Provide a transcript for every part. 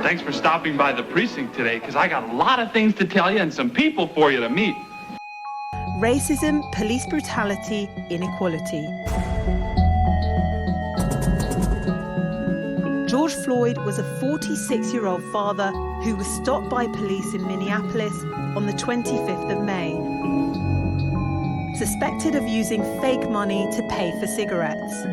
Thanks for stopping by the precinct today, because I got a lot of things to tell you and some people for you to meet. Racism, police brutality, inequality. George Floyd was a 46-year-old father who was stopped by police in Minneapolis on the 25th of May, suspected of using fake money to pay for cigarettes.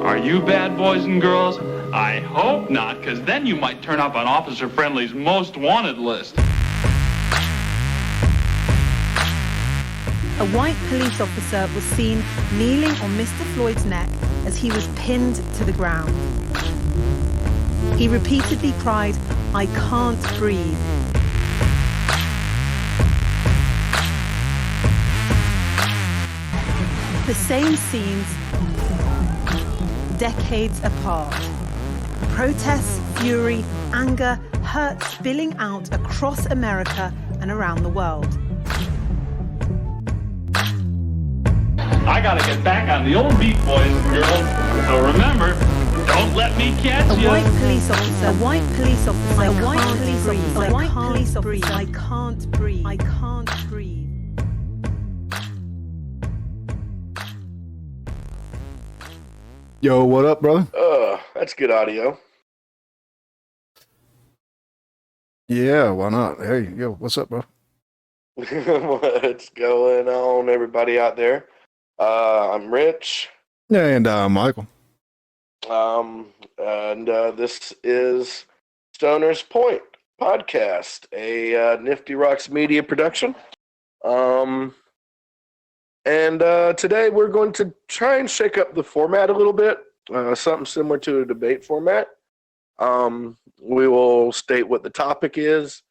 Are you bad boys and girls? I hope not, because then you might turn up on Officer Friendly's most wanted list. A white police officer was seen kneeling on Mr. Floyd's neck as he was pinned to the ground. He repeatedly cried, "I can't breathe." The same scenes, decades apart. Protests, fury, anger, hurt spilling out across America and around the world. I gotta get back on the old beat, boys and girls. So remember, don't let me catch you. A white police officer, a white police officer, a white police officer, a white police officer. I can't breathe. I can't breathe. Yo, what up, brother? That's good audio. Yeah, why not? Hey, yo, what's up, bro? What's going on, everybody out there? I'm Rich. And Michael. And this is Stoner's Point podcast, a Nifty Rocks Media production. And today we're going to try and shake up the format a little bit, something similar to a debate format. We will state what the topic is,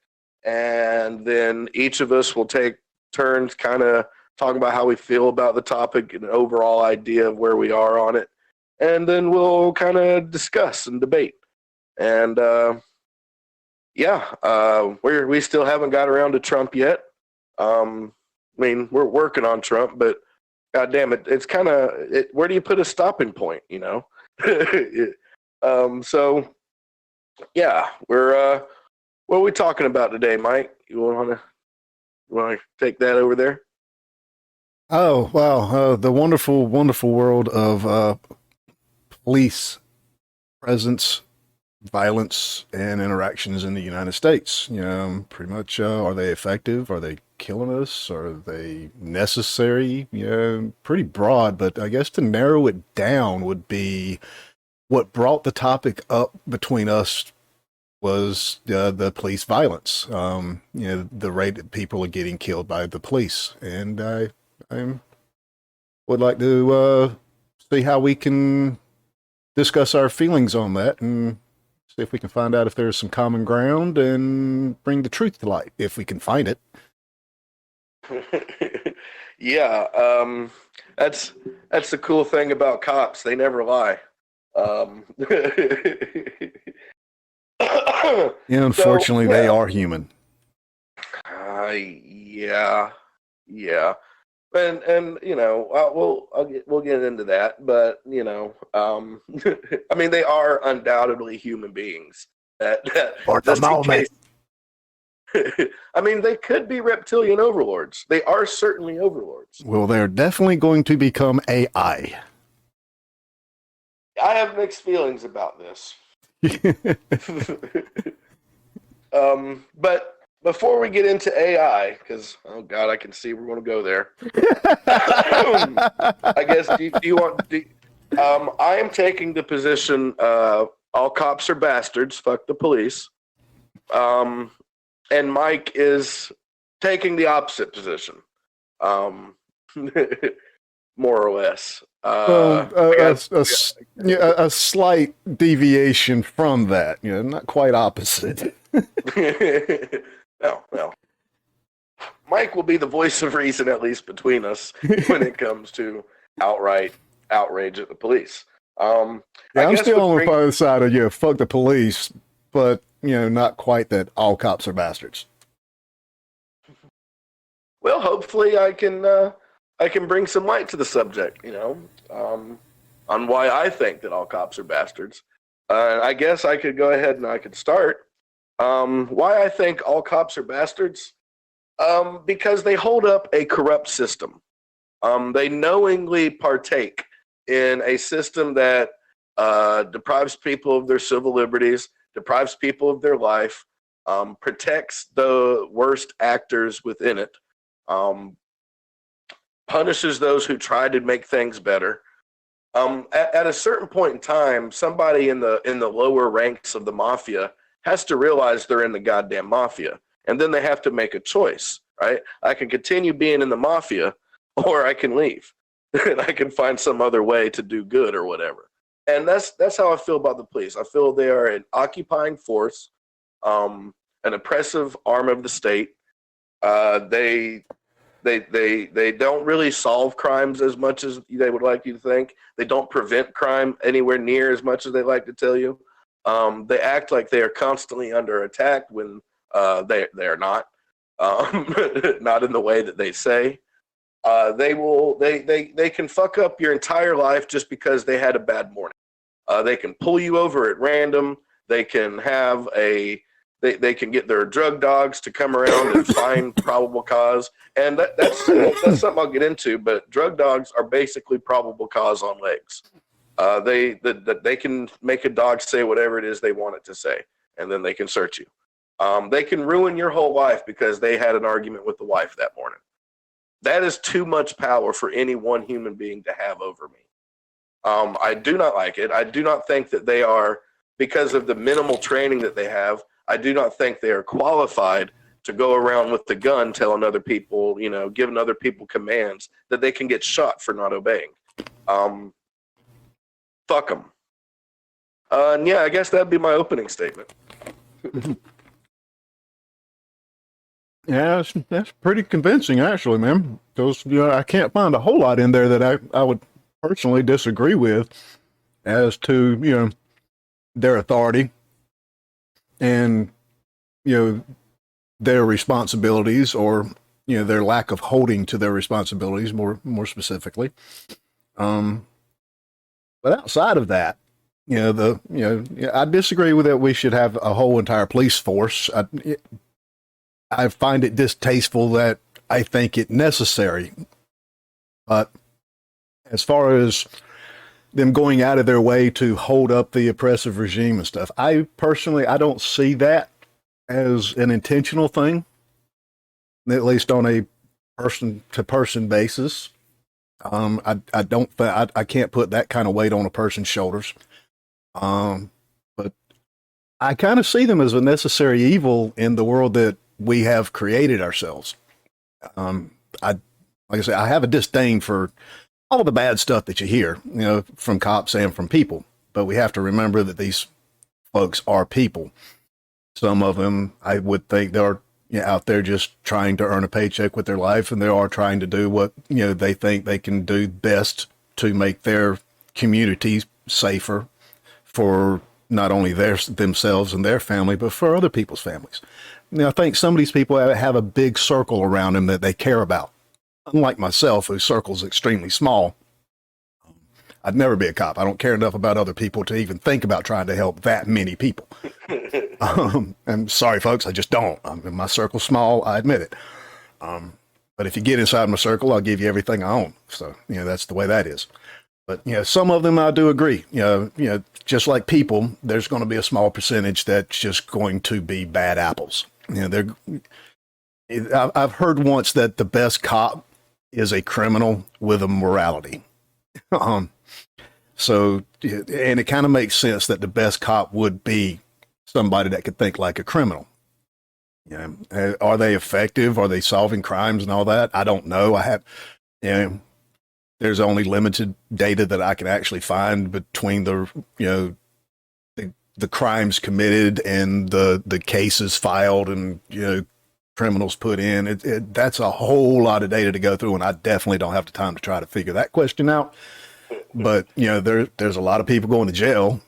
and then each of us will take turns kind of talking about how we feel about the topic and an overall idea of where we are on it. And then we'll kind of discuss and debate. And we still haven't got around to Trump yet. I mean, we're working on Trump, but God damn it, it's kind of where do you put a stopping point, you know? So yeah, we're what are we talking about today, Mike? You want to take that over there? Oh, wow. The wonderful, wonderful world of police presence, violence, and interactions in the United States. You know, pretty much, are they effective? Are they killing us? Are they necessary? You know, pretty broad, but I guess to narrow it down would be what brought the topic up between us was the police violence. You know, the rate that people are getting killed by the police. And I would like to see how we can discuss our feelings on that and see if we can find out if there's some common ground and bring the truth to light, if we can find it. Yeah, that's the cool thing about cops. They never lie. Yeah, unfortunately, they are human. Yeah. And you know, we'll get into that, but you know, I mean, they are undoubtedly human beings. For the moment. I mean, they could be reptilian overlords. They are certainly overlords. Well, they're definitely going to become AI. I have mixed feelings about this. But before we get into AI, because oh god, I can see we're going to go there. I guess do you want? I am taking the position. All cops are bastards. Fuck the police. And Mike is taking the opposite position, more or less. A slight deviation from that, you know, not quite opposite. No. Mike will be the voice of reason, at least between us, when it comes to outright outrage at the police. I'm still on the side of, fuck the police, but, you know, not quite that all cops are bastards. Well, hopefully I can bring some light to the subject, you know, on why I think that all cops are bastards. I guess I could go ahead and I could start. Why I think all cops are bastards? Because they hold up a corrupt system. They knowingly partake in a system that deprives people of their civil liberties, deprives people of their life, protects the worst actors within it, um, punishes those who try to make things better. At a certain point in time, somebody in the lower ranks of the mafia has to realize they're in the goddamn mafia, and then they have to make a choice. Right? I can continue being in the mafia, or I can leave, and I can find some other way to do good or whatever. And that's how I feel about the police. I feel they are an occupying force, an oppressive arm of the state. They they don't really solve crimes as much as they would like you to think. They don't prevent crime anywhere near as much as they like to tell you. They act like they are constantly under attack when they are not, not in the way that they say. They can fuck up your entire life just because they had a bad morning. They can pull you over at random. They can have they can get their drug dogs to come around and find probable cause, and that's something I'll get into. But drug dogs are basically probable cause on legs. They can make a dog say whatever it is they want it to say, and then they can search you. They can ruin your whole life because they had an argument with the wife that morning. That is too much power for any one human being to have over me. I do not like it. I do not think that they are, because of the minimal training that they have, I do not think they are qualified to go around with the gun telling other people, giving other people commands that they can get shot for not obeying. Fuck them. And yeah, I guess that'd be my opening statement. Yeah, that's pretty convincing, actually, man. Because I can't find a whole lot in there that I would personally disagree with as to their authority and their responsibilities, or their lack of holding to their responsibilities more specifically. But outside of that, I disagree with that. We should have a whole entire police force. I find it distasteful that I think it necessary. But as far as them going out of their way to hold up the oppressive regime and stuff, I don't see that as an intentional thing, at least on a person-to-person basis. I can't put that kind of weight on a person's shoulders. But I kind of see them as a necessary evil in the world that we have created ourselves. Like I say, I have a disdain for all the bad stuff that you hear, from cops and from people. But we have to remember that these folks are people. Some of them, I would think, they're out there just trying to earn a paycheck with their life, and they are trying to do what they think they can do best to make their communities safer for not only themselves and their family, but for other people's families. I think some of these people have a big circle around them that they care about. Unlike myself, whose circle is extremely small, I'd never be a cop. I don't care enough about other people to even think about trying to help that many people. I'm sorry, folks, I just don't. My circle's small, I admit it. But if you get inside my circle, I'll give you everything I own. So, that's the way that is. But, some of them I do agree. Just like people, there's going to be a small percentage that's just going to be bad apples. I've heard once that the best cop is a criminal with a morality. So, and it kind of makes sense that the best cop would be somebody that could think like a criminal. Are they effective? Are they solving crimes and all that? I don't know. There's only limited data that I can actually find between the crimes committed and the cases filed and, criminals put in. That's a whole lot of data to go through, and I definitely don't have the time to try to figure that question out. But, there's a lot of people going to jail.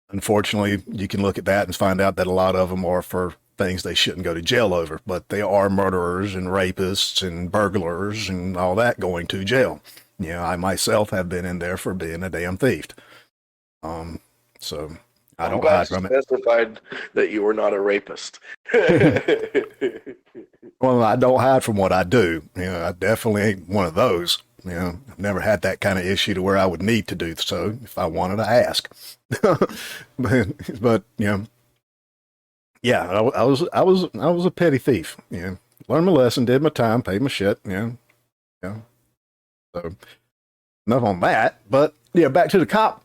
Unfortunately, you can look at that and find out that a lot of them are for things they shouldn't go to jail over, but they are murderers and rapists and burglars and all that going to jail. I myself have been in there for being a damn thief. So I I'm don't glad hide you from it. specified that you were not a rapist. Well, I don't hide from what I do. I definitely ain't one of those. I've never had that kind of issue to where I would need to do so if I wanted to ask. but yeah, I was a petty thief. Learned my lesson, did my time, paid my shit. Yeah. So enough on that. But yeah, back to the cop.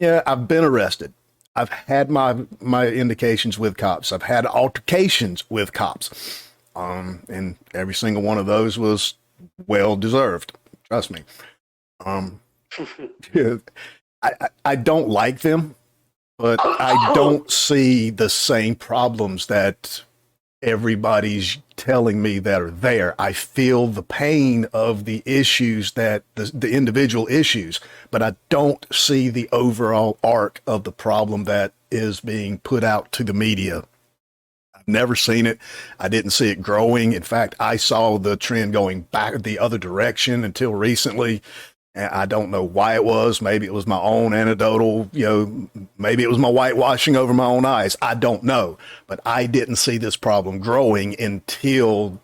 Yeah, I've been arrested. I've had my indications with cops. I've had altercations with cops. And every single one of those was well deserved. Trust me. Um, yeah, I don't like them, but I don't see the same problems that everybody's telling me that are there. I feel the pain of the issues that the individual issues, but I don't see the overall arc of the problem that is being put out to the media. I've never seen it. I didn't see it growing. In fact, I saw the trend going back the other direction until recently. And I don't know why it was. Maybe it was my own anecdotal, maybe it was my whitewashing over my own eyes. I don't know. But I didn't see this problem growing until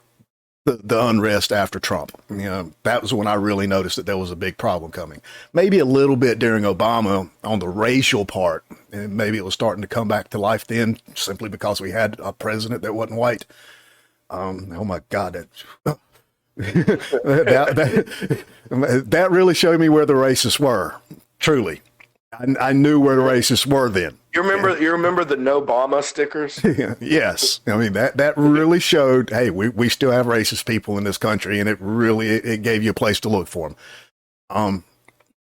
the unrest after Trump. That was when I really noticed that there was a big problem coming. Maybe a little bit during Obama on the racial part. And maybe it was starting to come back to life then simply because we had a president that wasn't white. Oh my God, that really showed me where the racists were. Truly, I knew where the racists were then. You remember the No Obama stickers? Yes, I mean that really showed. Hey, we still have racist people in this country, and it gave you a place to look for them.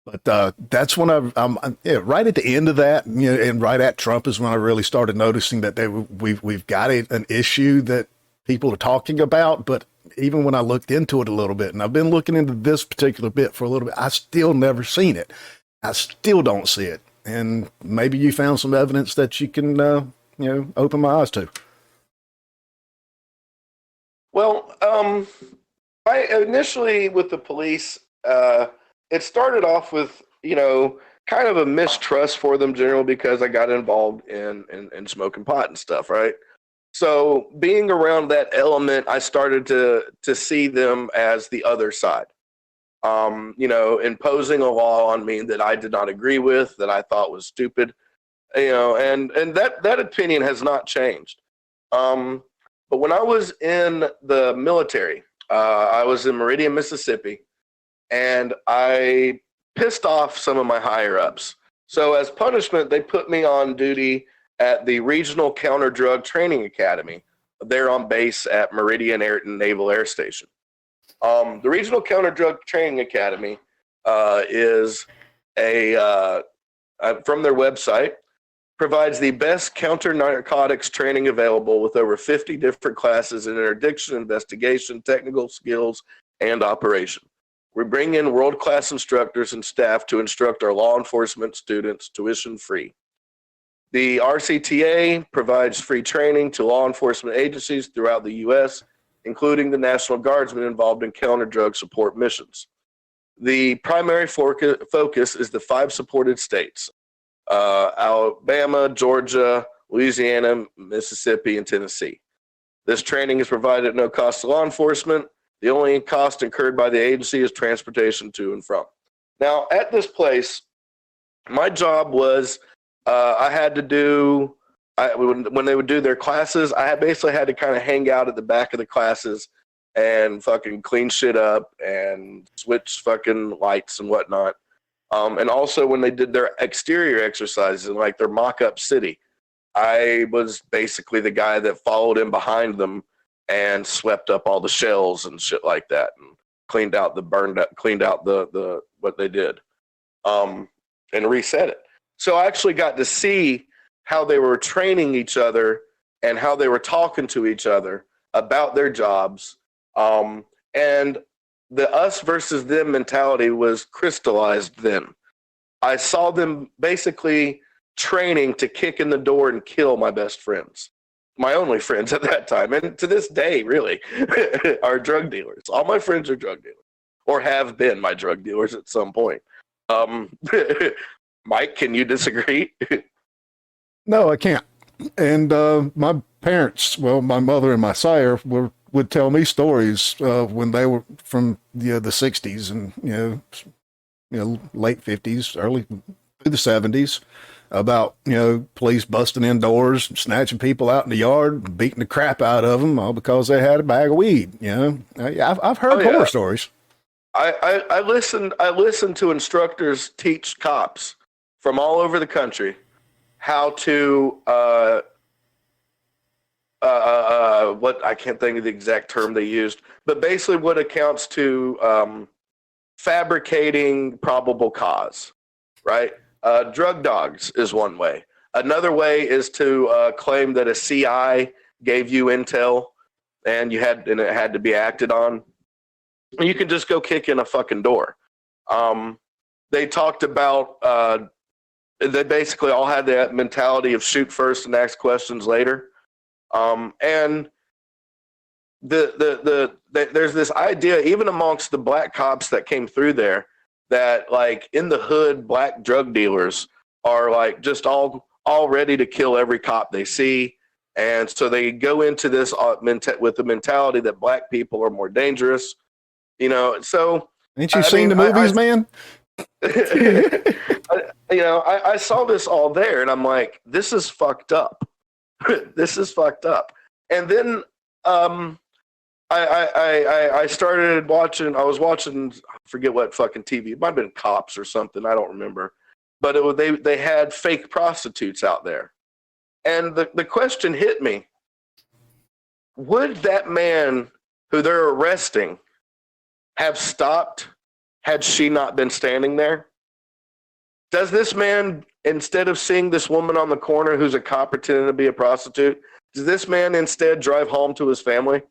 But that's when right at the end of that, and right at Trump is when I really started noticing that we've got an issue that people are talking about, but even when I looked into it a little bit, and I've been looking into this particular bit for a little bit, I still never seen it. I still don't see it. And maybe you found some evidence that you can, open my eyes to. Well, I initially with the police, it started off with, kind of a mistrust for them generally because I got involved in smoking pot and stuff, right? So being around that element, I started to see them as the other side, imposing a law on me that I did not agree with, that I thought was stupid, and that opinion has not changed. But when I was in the military, I was in Meridian, Mississippi, and I pissed off some of my higher ups. So as punishment, they put me on duty at the Regional Counter Drug Training Academy. They're on base at Meridian Naval Air Station. The Regional Counter Drug Training Academy is from their website, provides the best counter narcotics training available with over 50 different classes in interdiction, investigation, technical skills, and operation. We bring in world-class instructors and staff to instruct our law enforcement students tuition free. The RCTA provides free training to law enforcement agencies throughout the U.S., including the National Guardsmen involved in counter-drug support missions. The primary focus is the 5 supported states, Alabama, Georgia, Louisiana, Mississippi, and Tennessee. This training is provided at no cost to law enforcement. The only cost incurred by the agency is transportation to and from. Now, at this place, my job was I had to do, when they would do their classes, I basically had to kind of hang out at the back of the classes and fucking clean shit up and switch fucking lights and whatnot. And also when they did their exterior exercises, like their mock-up city, I was basically the guy that followed in behind them and swept up all the shells and shit like that and cleaned out the what they did, and reset it. So I actually got to see how they were training each other and how they were talking to each other about their jobs. And the us versus them mentality was crystallized then. I saw them basically training to kick in the door and kill my best friends, my only friends at that time. And to this day, really, are drug dealers. All my friends are drug dealers or have been my drug dealers at some point. Mike, can you disagree? No, I can't. And my parents, well, my mother and my sire would tell me stories when they were from the 60s and late 50s, early through the 70s about police busting in doors, snatching people out in the yard, beating the crap out of them all because they had a bag of weed. I've heard horror stories. I listened to instructors teach cops from all over the country how to what I can't think of the exact term they used, but basically what accounts to fabricating probable cause, right? Drug dogs is one way. Another way is to claim that a CI gave you intel and it had to be acted on. You can just go kick in a fucking door. They talked about they basically all had that mentality of shoot first and ask questions later. And there's this idea even amongst the black cops that came through there that like in the hood black drug dealers are like just all ready to kill every cop they see, and so they go into this with the mentality that black people are more dangerous, so ain't you seen the movies, man? I saw this all there and I'm like, this is fucked up. This is fucked up. And then I started watching. I was watching. I forget what fucking TV. It might have been Cops or something. I don't remember. But they had fake prostitutes out there, and the question hit me: would that man who they're arresting have stopped had she not been standing there? Does this man, instead of seeing this woman on the corner who's a cop pretending to be a prostitute, does this man instead drive home to his family?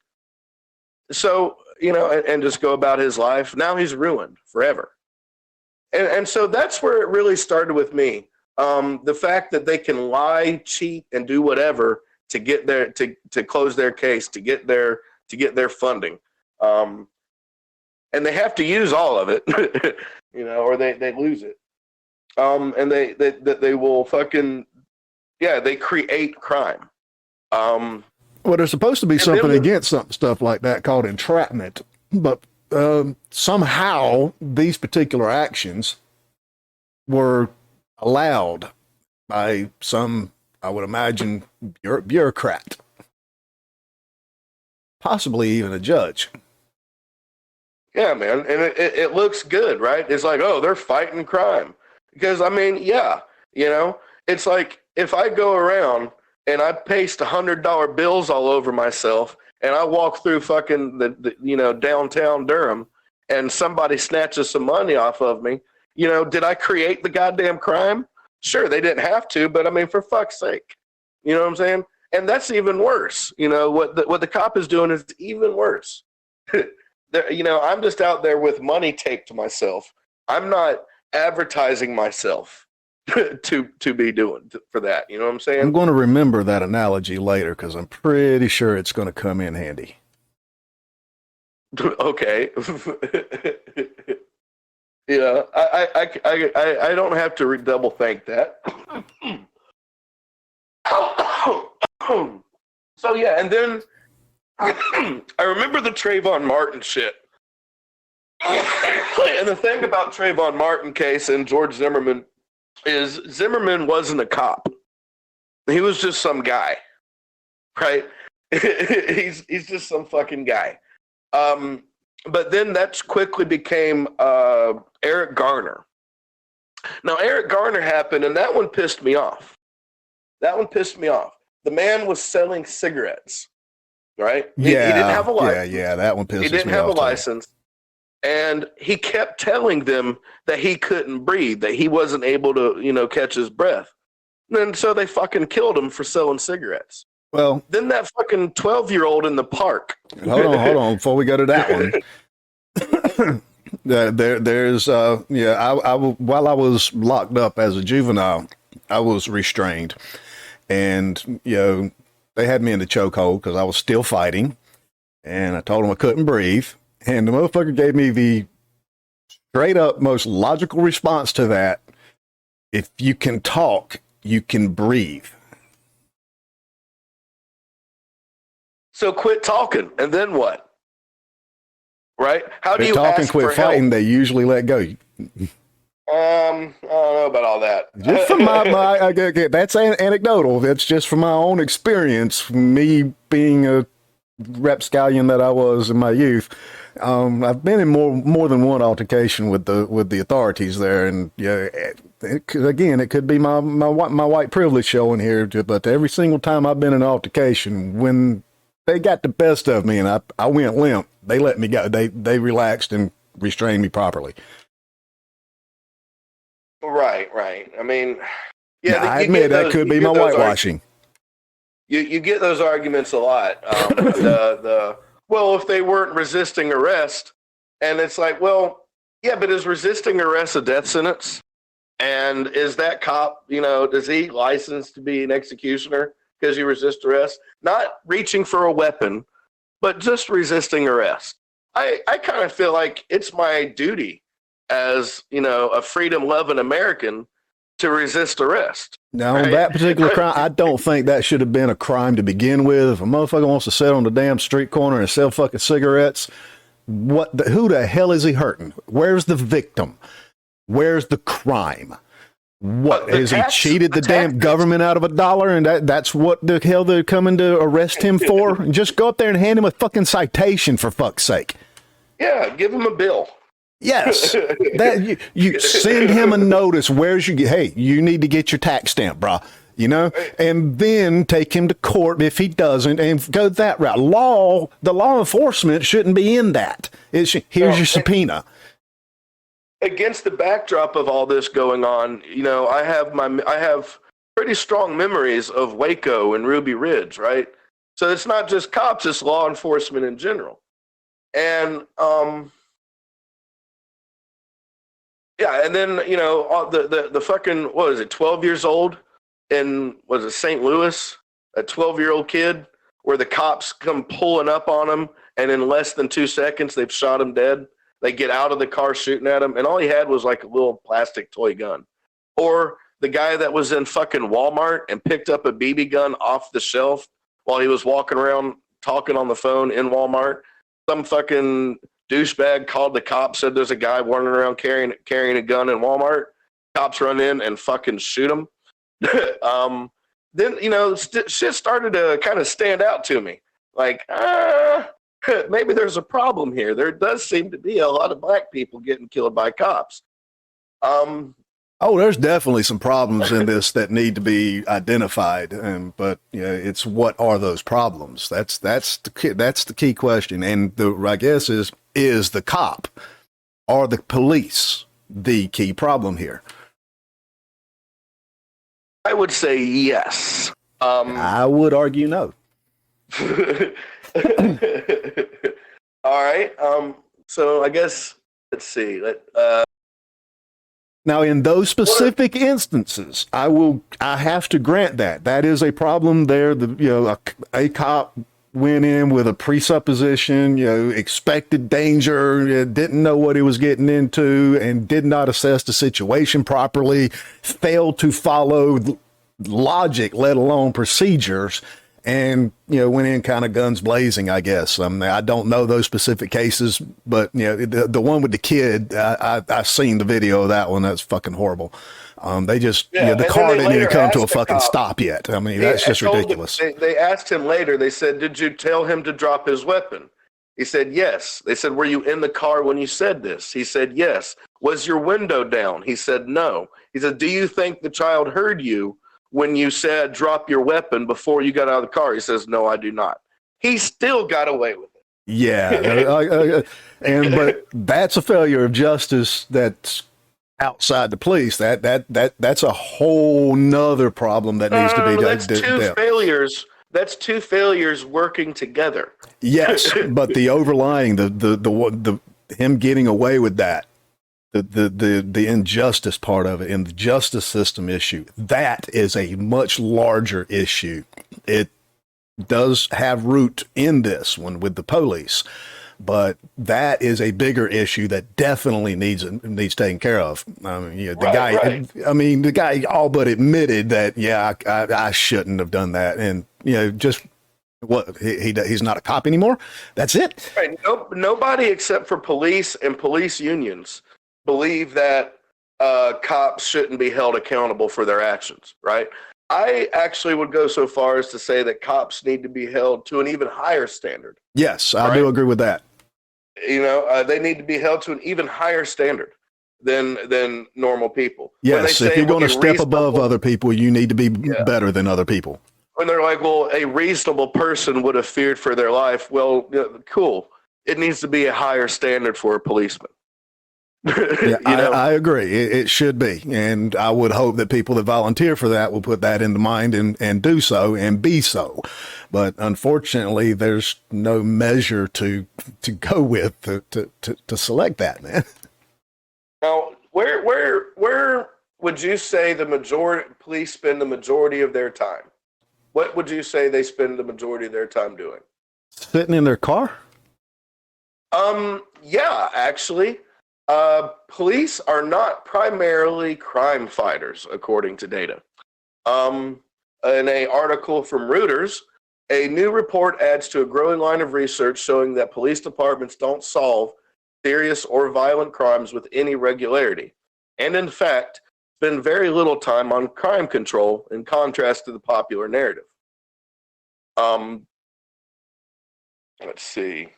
So, and just go about his life. Now he's ruined forever. And so that's where it really started with me. The fact that they can lie, cheat, and do whatever to get their to close their case, to get their funding. And they have to use all of it, or they lose it. And they will fucking, they create crime. Well, there's supposed to be something against stuff like that called entrapment, but somehow these particular actions were allowed by some, I would imagine, bureaucrat, possibly even a judge. Yeah, man, and it looks good, right? It's like, oh, they're fighting crime. Because, I mean, it's like if I go around and I paste $100 bills all over myself and I walk through fucking the downtown Durham and somebody snatches some money off of me, did I create the goddamn crime? Sure, they didn't have to, but I mean, for fuck's sake. You know what I'm saying? And that's even worse. What the cop is doing is even worse. I'm just out there with money taped to myself. I'm not advertising myself to be doing for that. You know what I'm saying? I'm going to remember that analogy later because I'm pretty sure it's going to come in handy. Okay. I don't have to double think that. So yeah, and then I remember the Trayvon Martin shit. And the thing about Trayvon Martin case and George Zimmerman is Zimmerman wasn't a cop. He was just some guy, right? he's just some fucking guy. But then that quickly became Eric Garner. Now, Eric Garner happened, and that one pissed me off. The man was selling cigarettes, right? He didn't have a license. Yeah, that one pissed me off. He didn't have a license. And he kept telling them that he couldn't breathe, that he wasn't able to, catch his breath. And so they fucking killed him for selling cigarettes. Well, then that fucking 12-year-old in the park. Hold on. Before we go to that one, there's while I was locked up as a juvenile, I was restrained, and they had me in the chokehold because I was still fighting, and I told them I couldn't breathe. And the motherfucker gave me the straight up most logical response to that. If you can talk, you can breathe. So quit talking, and then what? Right? How do you talking, ask quit for fighting, help? they usually let go. I don't know about all that. Just from okay, that's anecdotal. That's just from my own experience. Me being a rapscallion that I was in my youth, I've been in more than one altercation with the authorities there, and yeah, it could be my white privilege showing here, but every single time I've been in an altercation, when they got the best of me and I went limp, they let me go. They relaxed and restrained me properly. Right. I mean, yeah, now, I admit that could be my whitewashing. You get those arguments a lot. Well, if they weren't resisting arrest, and it's like, well, yeah, but is resisting arrest a death sentence? And is that cop, does he licensed to be an executioner because you resist arrest? Not reaching for a weapon, but just resisting arrest. I kind of feel like it's my duty as, a freedom-loving American to resist arrest. Now, right? on that particular crime, I don't think that should have been a crime to begin with. If a motherfucker wants to sit on the damn street corner and sell fucking cigarettes, who the hell is he hurting? Where's the victim? Where's the crime? What has he cheated the damn government out of $1, and that's what the hell they're coming to arrest him for? Just go up there and hand him a fucking citation, for fuck's sake. Yeah, give him a bill. Yes, that you send him a notice. Hey, you need to get your tax stamp, bro. And then take him to court if he doesn't, and go that route. The law enforcement shouldn't be in that. Here's your subpoena. Against the backdrop of all this going on, I have pretty strong memories of Waco and Ruby Ridge, right? So it's not just cops; it's law enforcement in general. And yeah, and then the fucking, what is it, 12 years old in, was it St. Louis, a 12-year-old kid, where the cops come pulling up on him, and in less than 2 seconds they've shot him dead. They get out of the car shooting at him, and all he had was like a little plastic toy gun. Or the guy that was in fucking Walmart and picked up a BB gun off the shelf while he was walking around talking on the phone in Walmart. Some fucking douchebag called the cops, said there's a guy wandering around carrying a gun in Walmart. Cops run in and fucking shoot him. Then, shit started to kind of stand out to me. Like, maybe there's a problem here. There does seem to be a lot of black people getting killed by cops. There's definitely some problems in this that need to be identified, but it's what are those problems? That's the key question, and I guess is the cop or the police the key problem here? I would say yes. I would argue no. All right. So I guess let's see. Now, in those specific instances, I have to grant that is a problem there. A cop went in with a presupposition, expected danger, didn't know what he was getting into, and did not assess the situation properly, failed to follow logic, let alone procedures, and went in kind of guns blazing, I guess. I don't know those specific cases, but the one with the kid, I've seen the video of that one. That's fucking horrible. They just the car didn't even come to a fucking stop yet. I mean, that's just ridiculous. They asked him later. They said, "Did you tell him to drop his weapon?" He said, "Yes." They said, "Were you in the car when you said this?" He said, "Yes." "Was your window down?" He said, "No." He said, "Do you think the child heard you when you said drop your weapon before you got out of the car?" He says, "No, I do not." He still got away with it. Yeah, but that's a failure of justice that's outside the police. That's a whole nother problem that needs to be done. That's two failures working together. Yes, but the overlying the him getting away with that. The injustice part of it and the justice system issue, that is a much larger issue. It does have root in this one with the police, but that is a bigger issue that definitely needs taken care of. I mean, the guy all but admitted that, I shouldn't have done that. And, just What, he's not a cop anymore? That's it. Right. Nobody except for police and police unions believe that cops shouldn't be held accountable for their actions, right? I actually would go so far as to say that cops need to be held to an even higher standard. Yes, I do agree with that. They need to be held to an even higher standard than normal people. Yes, if you're going to step above other people, you need to be better than other people. When they're like, well, a reasonable person would have feared for their life. Well, cool. It needs to be a higher standard for a policeman. Yeah, I agree. It should be. And I would hope that people that volunteer for that will put that into mind and do so and be so. But unfortunately, there's no measure to go with to select that, man. Now, where would you say the majority police spend the majority of their time? What would you say they spend the majority of their time doing? Sitting in their car? Yeah, actually. Police are not primarily crime fighters, according to data. In an article from Reuters, a new report adds to a growing line of research showing that police departments don't solve serious or violent crimes with any regularity, and in fact, spend very little time on crime control in contrast to the popular narrative. Let's see.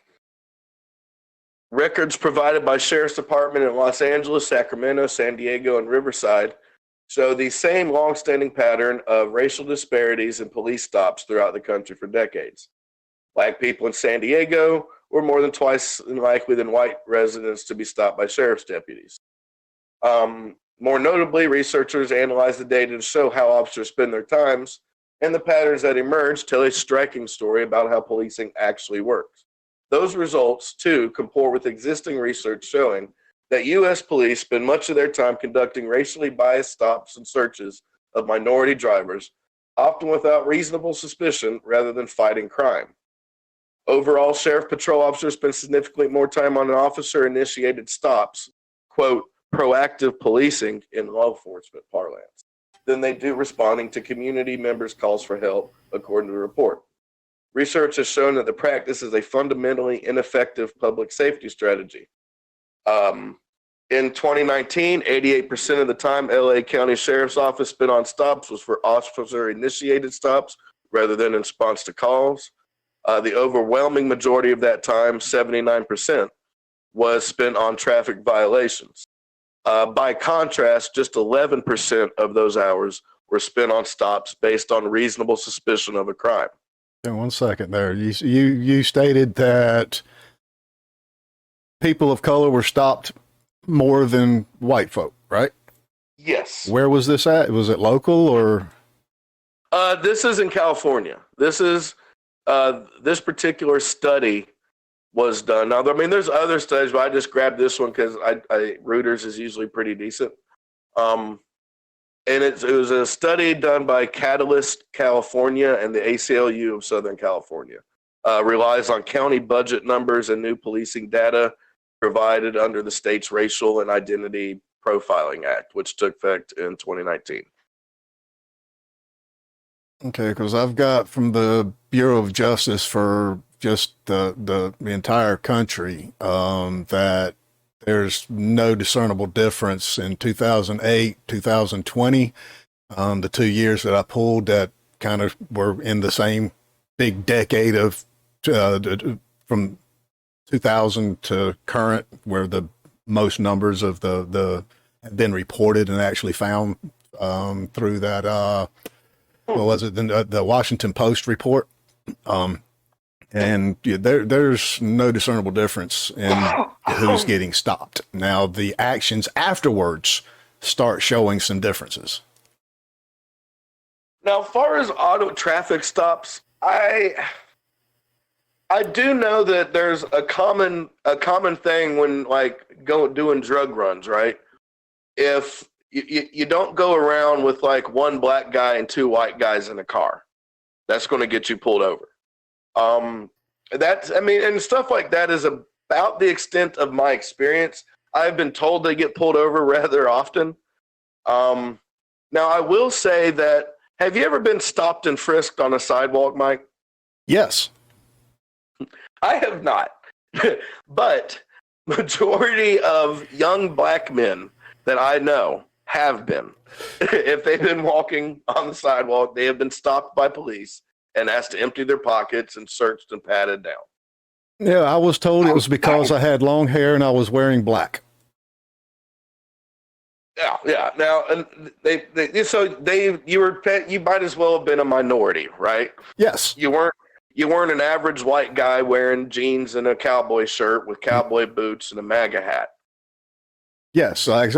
Records provided by Sheriff's Department in Los Angeles, Sacramento, San Diego, and Riverside show the same long-standing pattern of racial disparities in police stops throughout the country for decades. Black people in San Diego were more than twice likely than white residents to be stopped by sheriff's deputies. More notably, researchers analyzed the data to show how officers spend their times, and the patterns that emerge tell a striking story about how policing actually works. Those results, too, comport with existing research showing that U.S. police spend much of their time conducting racially biased stops and searches of minority drivers, often without reasonable suspicion rather than fighting crime. Overall, sheriff patrol officers spend significantly more time on officer-initiated stops, quote, proactive policing in law enforcement parlance, than they do responding to community members' calls for help, according to the report. Research has shown that the practice is a fundamentally ineffective public safety strategy. In 2019, 88% of the time LA County Sheriff's Office spent on stops was for officer-initiated stops rather than in response to calls. The overwhelming majority of that time, 79%, was spent on traffic violations. By contrast, just 11% of those hours were spent on stops based on reasonable suspicion of a crime. 1 second there. You stated that people of color were stopped more than white folk, right? Yes. Where was this at? Was it local or? This is in California. This particular study was done. Now, I mean, there's other studies, but I just grabbed this one because Reuters is usually pretty decent. And it was a study done by Catalyst California and the ACLU of Southern California. Relies on county budget numbers and new policing data provided under the state's Racial and Identity Profiling Act, which took effect in 2019. Okay, because I've got from the Bureau of Justice for just the entire country that there's no discernible difference in 2008, 2020, the 2 years that I pulled that kind of were in the same big decade of from 2000 to current, where the most numbers of the have been reported and actually found through that what was it, the Washington Post report. And there's no discernible difference in who's getting stopped. Now, the actions afterwards start showing some differences. Now, as far as auto traffic stops, I do know that there's a common thing when doing drug runs, right? If you don't go around with like one black guy and two white guys in a car, that's going to get you pulled over. And stuff like that is about the extent of my experience. I've been told they get pulled over rather often. Now, I will say that, have you ever been stopped and frisked on a sidewalk, Mike? Yes. I have not. But majority of young black men that I know have been. If they've been walking on the sidewalk, they have been stopped by police and asked to empty their pockets and searched and patted down. Yeah, I was told it was because I had long hair and I was wearing black. Yeah. Now, and you might as well have been a minority, right? Yes. You weren't an average white guy wearing jeans and a cowboy shirt with cowboy boots and a MAGA hat. Yes, I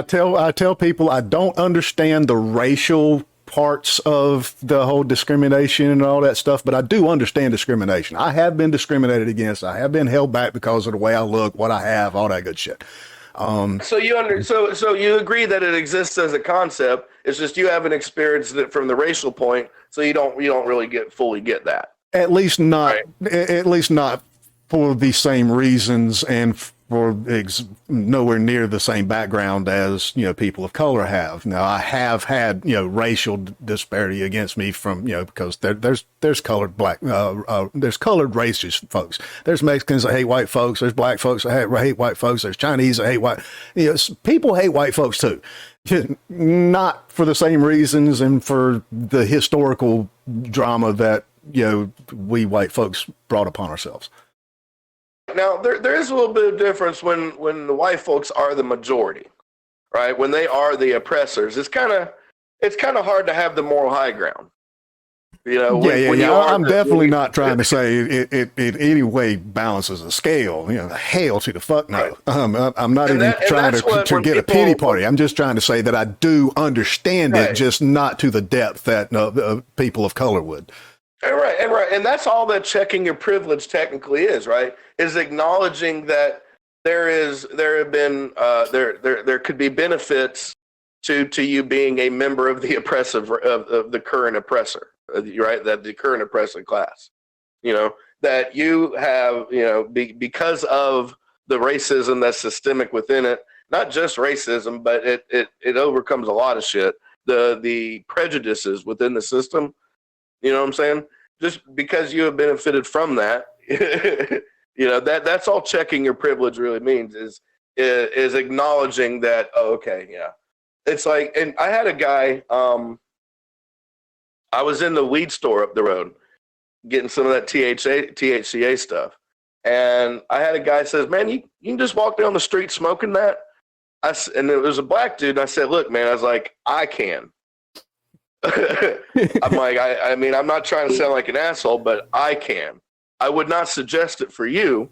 tell people I don't understand the racial parts of the whole discrimination and all that stuff, but I do understand discrimination. I have been discriminated against. I have been held back because of the way I look, what I have, all that good shit. So you agree that it exists as a concept. It's just you haven't experienced it from the racial point, so you don't really fully get that. At least not. Right. At least not for the same reasons and for nowhere near the same background as people of color have. Now I have had racial disparity against me from because there's colored there's colored racist folks. There's Mexicans that hate white folks. There's black folks that hate white folks. There's Chinese that hate white. People hate white folks too, not for the same reasons and for the historical drama that we white folks brought upon ourselves. Now, there is a little bit of difference when the white folks are the majority, right? When they are the oppressors, it's kind of hard to have the moral high ground. I'm definitely not trying to say it any way balances a scale. Hell to the fuck no. Right. I'm not trying to get a pity party. I'm just trying to say that I do understand it, just not to the depth that people of color would. And that's all that checking your privilege technically is, right? Is acknowledging that there could be benefits to you being a member of the oppressive of the current oppressor, right? That the current oppressive class, that you have, because of the racism that's systemic within it, not just racism, but it overcomes a lot of shit. The prejudices within the system. You know what I'm saying? Just because you have benefited from that, that's all checking your privilege really means is acknowledging that, It's like, and I had a guy, I was in the weed store up the road getting some of that THCA stuff. And I had a guy says, man, you can just walk down the street smoking that. And it was a black dude. And I said, look, man, I was like, I can. I'm like, I mean, I'm not trying to sound like an asshole, but I can. I would not suggest it for you,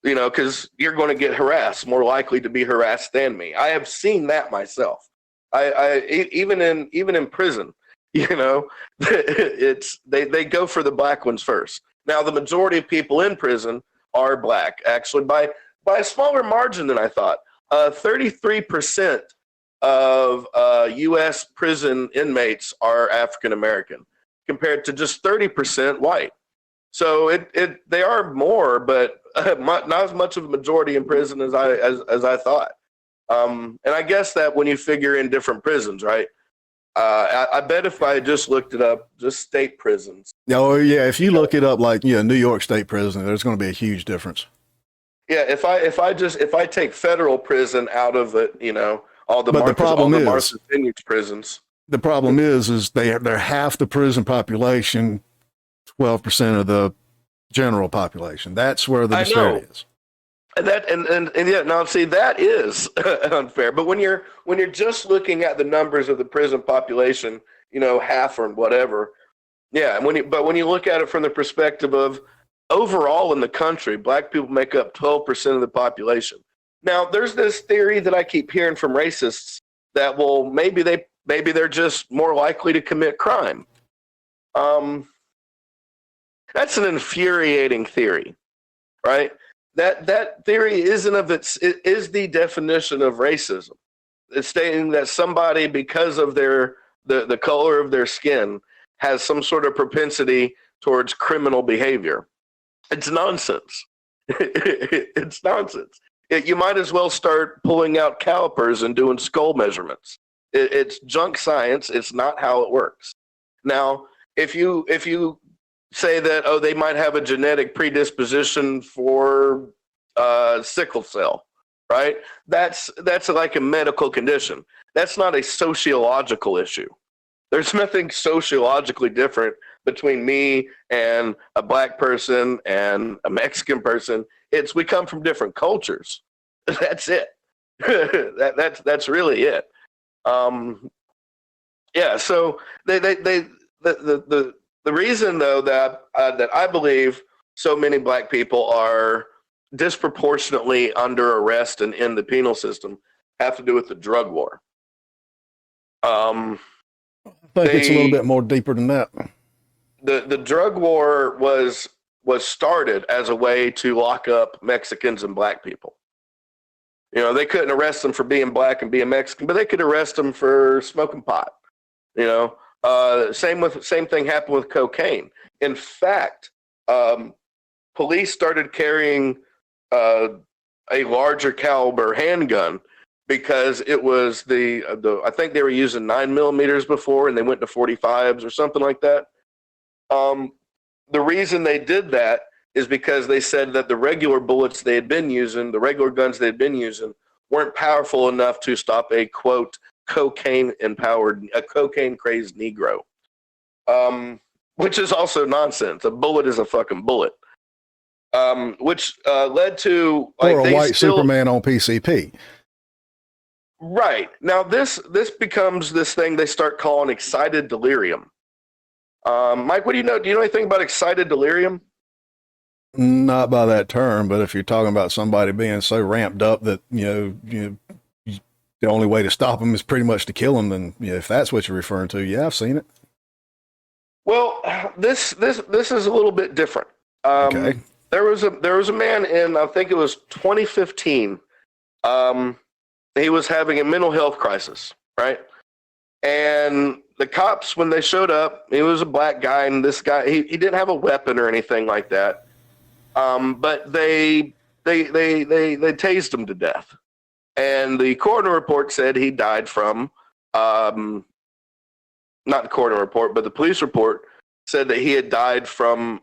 because you're going to get harassed, more likely to be harassed than me. I have seen that myself. Even in prison, it's they go for the black ones first. Now, the majority of people in prison are black, actually, by a smaller margin than I thought. 33% of U.S. prison inmates are African American, compared to just 30% white. So they are more, but not as much of a majority in prison as I thought. And I guess that when you figure in different prisons, right? I bet if I just looked it up, just state prisons. Oh yeah, if you look it up, like New York State prison, there's going to be a huge difference. Yeah, if I take federal prison out of it, all the Martha's Vineyard prisons. The problem is they're half the prison population, 12% of the general population. That's where the disparity is. And yeah, now see, that is unfair. But when you're just looking at the numbers of the prison population, half or whatever, yeah. But when you look at it from the perspective of overall in the country, black people make up 12% of the population. Now, there's this theory that I keep hearing from racists that, well, maybe they're just more likely to commit crime. That's an infuriating theory, right? That theory is the definition of racism. It's stating that somebody, because of the color of their skin, has some sort of propensity towards criminal behavior. It's nonsense. It's nonsense. You might as well start pulling out calipers and doing skull measurements. It's junk science. It's not how it works. Now, if you say that, oh, they might have a genetic predisposition for sickle cell, right? That's like a medical condition. That's not a sociological issue. There's nothing sociologically different between me and a black person and a Mexican person. It's we come from different cultures. That's it. That's really it. Yeah. So the reason though that I believe so many black people are disproportionately under arrest and in the penal system have to do with the drug war. I think it's a little bit more deeper than that. The drug war was started as a way to lock up Mexicans and black people. You know, they couldn't arrest them for being black and being Mexican, but they could arrest them for smoking pot. You know, same thing happened with cocaine. In fact, police started carrying a larger caliber handgun because it was I think they were using 9mm before, and they went to 45s or something like that. The reason they did that is because they said that the regular bullets they had been using, the regular guns they had been using, weren't powerful enough to stop a quote cocaine crazed Negro, which is also nonsense. A bullet is a fucking bullet, which led to or a white Superman on PCP. Right. Now this becomes this thing they start calling excited delirium. Mike, what do you know? Do you know anything about excited delirium? Not by that term, but if you're talking about somebody being so ramped up that the only way to stop them is pretty much to kill them, then if that's what you're referring to, yeah, I've seen it. Well, this is a little bit different. Okay. There was a man in, I think it was 2015. He was having a mental health crisis, right? And the cops, when they showed up, he was a black guy, and this guy he didn't have a weapon or anything like that. But they tased him to death, and the coroner report said he died from not the coroner report, but the police report said that he had died from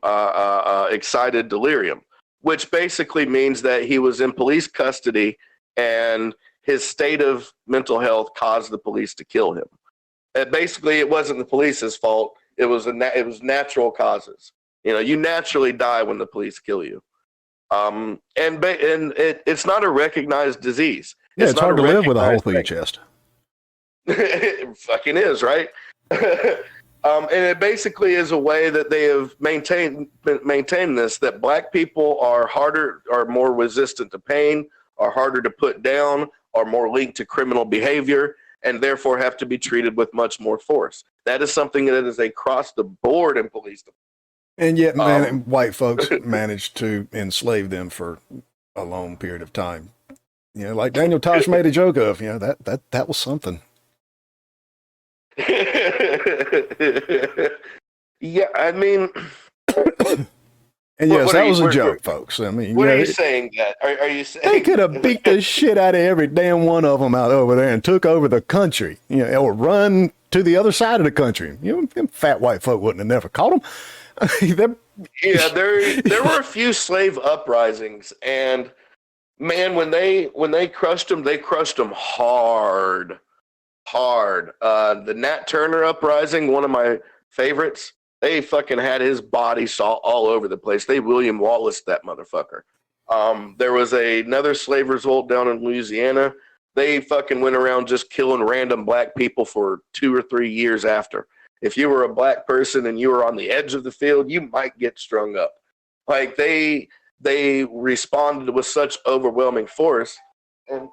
excited delirium, which basically means that he was in police custody and his state of mental health caused the police to kill him. Basically, it wasn't the police's fault. It was natural causes. You naturally die when the police kill you. And it's not a recognized disease. Yeah, it's hard to live with a hole through your chest. It fucking is, right? And it basically is a way that they have maintained this, that black people are more resistant to pain, are harder to put down, are more linked to criminal behavior, and therefore have to be treated with much more force. That is something that is across the board in police. And yet, white folks managed to enslave them for a long period of time. Like Daniel Tosh made a joke of, that was something. Yeah, I mean... And yes, that was a joke, folks. I mean, what are you saying? That are you saying they could have beat the shit out of every damn one of them out over there and took over the country, or run to the other side of the country? Them fat white folk wouldn't have never caught them. Yeah, there were a few slave uprisings, and man, when they crushed them hard. The Nat Turner uprising, one of my favorites. They fucking had his body saw all over the place. They William Wallace that motherfucker. There was another slave revolt down in Louisiana. They fucking went around just killing random black people for 2 or 3 years after. If you were a black person and you were on the edge of the field, you might get strung up. Like they responded with such overwhelming force. And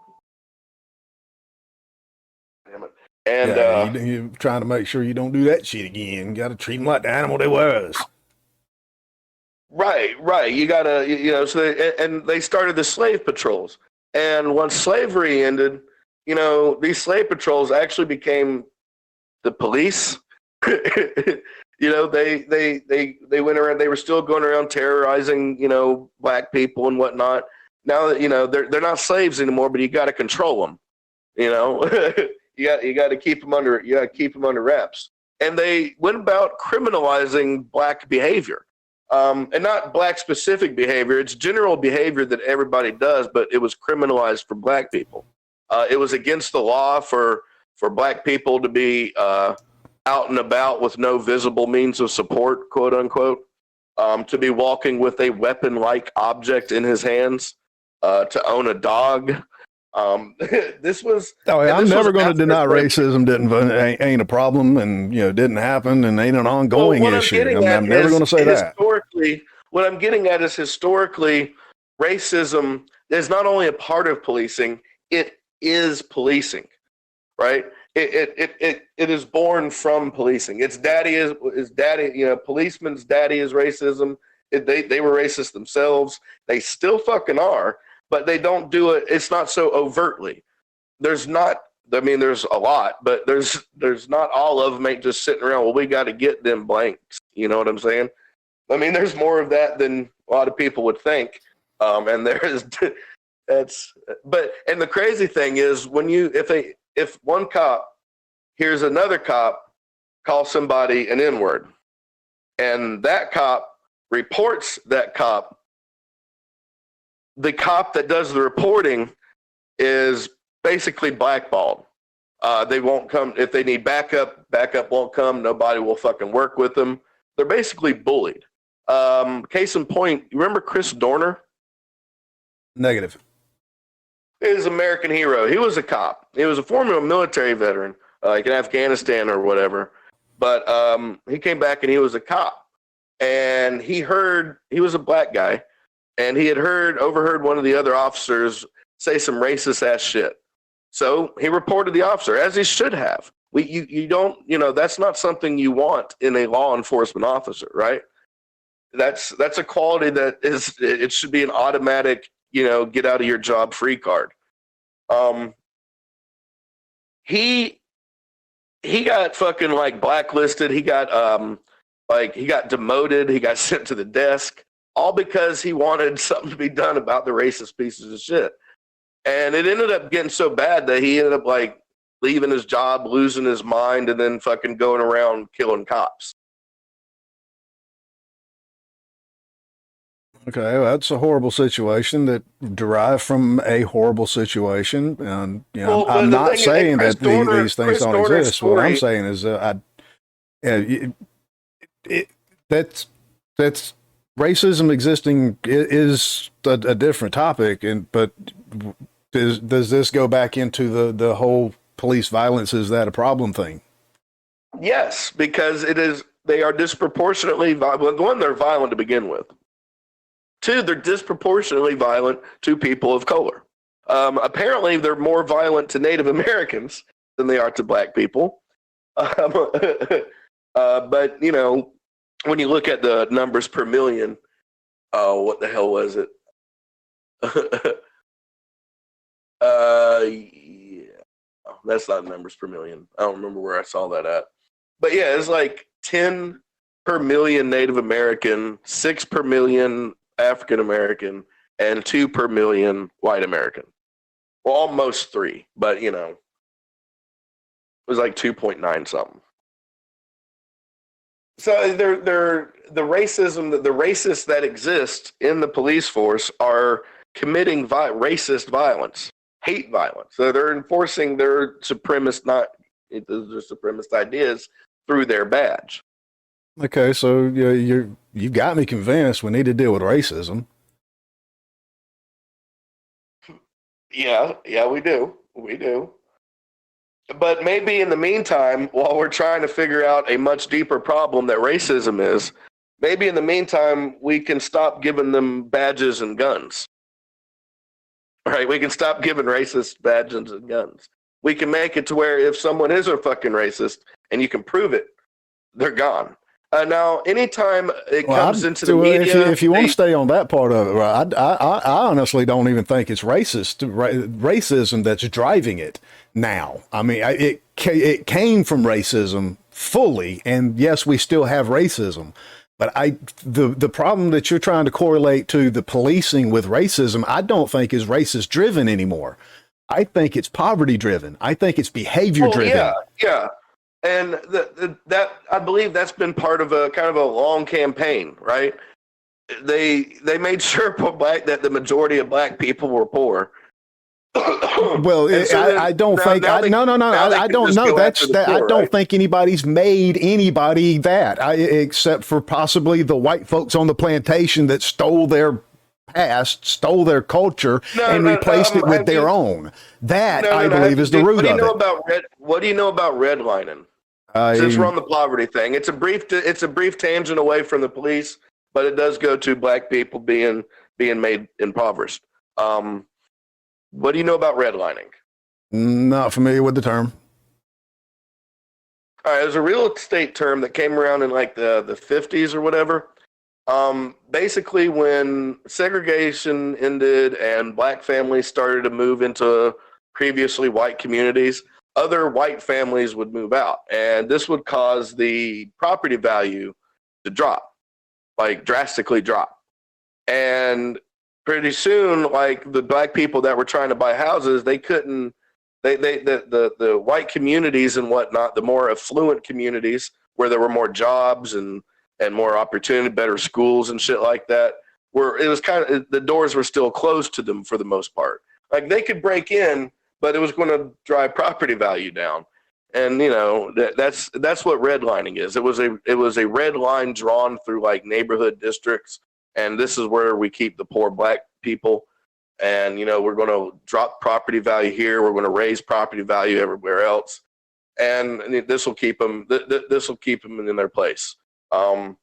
damn it. And you're trying to make sure you don't do that shit again. You got to treat them like the animal they was. Right. You got to, so they started the slave patrols. And once slavery ended, these slave patrols actually became the police. They went around, they were still going around terrorizing, black people and whatnot. Now that, they're not slaves anymore, but you got to control them, You got to keep them under wraps. and they went about criminalizing black behavior. And not black specific behavior. It's general behavior that everybody does, but it was criminalized for black people. It was against the law for black people to be out and about with no visible means of support, quote unquote, to be walking with a weapon-like object in his hands, to own a dog. This was. Oh, yeah, I'm never going to deny racism ain't a problem, and didn't happen, and ain't an ongoing issue. I'm never going to say that. Historically, what I'm getting at is historically, racism is not only a part of policing; it is policing, right? It is born from policing. Its daddy is daddy. Policeman's daddy is racism. They were racist themselves. They still fucking are. But they don't do it. It's not so overtly. There's not. I mean, there's a lot, but there's not all of them ain't just sitting around. Well, we got to get them blanks. You know what I'm saying? I mean, there's more of that than a lot of people would think. And there is. And the crazy thing is if one cop hears another cop call somebody an N-word, and that cop reports that cop. The cop that does the reporting is basically blackballed. They won't come if they need backup. Backup won't come. Nobody will fucking work with them. They're basically bullied. Case in point, you remember Chris Dorner? Negative. He's an American hero. He was a cop. He was a former military veteran, like in Afghanistan or whatever. But he came back and he was a cop. And he was a black guy. And he had overheard one of the other officers say some racist ass shit. So he reported the officer, as he should have. You don't, that's not something you want in a law enforcement officer, right? That's a quality that it should be an automatic, get out of your job free card. He got fucking like blacklisted. He got he got demoted. He got sent to the desk. All because he wanted something to be done about the racist pieces of shit. And it ended up getting so bad that he ended up like leaving his job, losing his mind, and then fucking going around killing cops. Okay, well, that's a horrible situation that derived from a horrible situation. And I'm not saying that these things don't exist. What I'm saying is that's racism existing is a different topic, but does this go back into the whole police violence? Is that a problem thing? Yes, because they are disproportionately violent. One, they're violent to begin with. Two, they're disproportionately violent to people of color. Apparently, they're more violent to Native Americans than they are to black people. But when you look at the numbers per million, what the hell was it? Yeah, that's not numbers per million. I don't remember where I saw that at. But yeah, it's like 10 per million Native American, 6 per million African American, and 2 per million white American. Well, almost 3, but it was like 2.9 something. So the racists that exist in the police force are committing racist violence, hate violence. So they're enforcing their supremacist ideas through their badge. Okay, so you've got me convinced we need to deal with racism. Yeah, we do. But maybe in the meantime, while we're trying to figure out a much deeper problem that racism is, maybe in the meantime, we can stop giving them badges and guns. Right? We can stop giving racists badges and guns. We can make it to where if someone is a fucking racist and you can prove it, they're gone. Now, anytime it comes into the media, if you want to stay on that part of it, right, I honestly don't even think it's racism that's driving it now. I mean, it came from racism fully, and yes, we still have racism. But the problem that you're trying to correlate to the policing with racism, I don't think is racist driven anymore. I think it's poverty driven. I think it's behavior driven. Yeah. And that I believe that's been part of a kind of a long campaign, right? They made sure that the majority of black people were poor. Well, So I don't now, think. now they, No, no, no. now they I can don't just know. go That's after the that. I poor, don't right? think anybody's made anybody that, except for possibly the white folks on the plantation that stole their past, stole their culture, and replaced it with have their you, own. That, no, I no. believe, is the root What do you of know it. about What do you know about redlining? Since we're I on the poverty thing, it's a brief tangent away from the police, but it does go to black people being made impoverished. What do you know about redlining? not familiar with the term. All right, it was a real estate term that came around in like the 50s or whatever. Basically, when segregation ended and black families started to move into previously white communities, other white families would move out, and this would cause the property value to drop, like drastically drop. And pretty soon, like the black people that were trying to buy houses, they couldn't. The white communities and whatnot, the more affluent communities where there were more jobs and more opportunity, better schools and shit like that, where it was kind of the doors were still closed to them for the most part. Like they could break in, but it was going to drive property value down. And you know that's what redlining is. It was a red line drawn through like neighborhood districts, and this is where we keep the poor black people. And you know we're going to drop property value here. We're going to raise property value everywhere else, and this will keep them. This will keep them in their place. And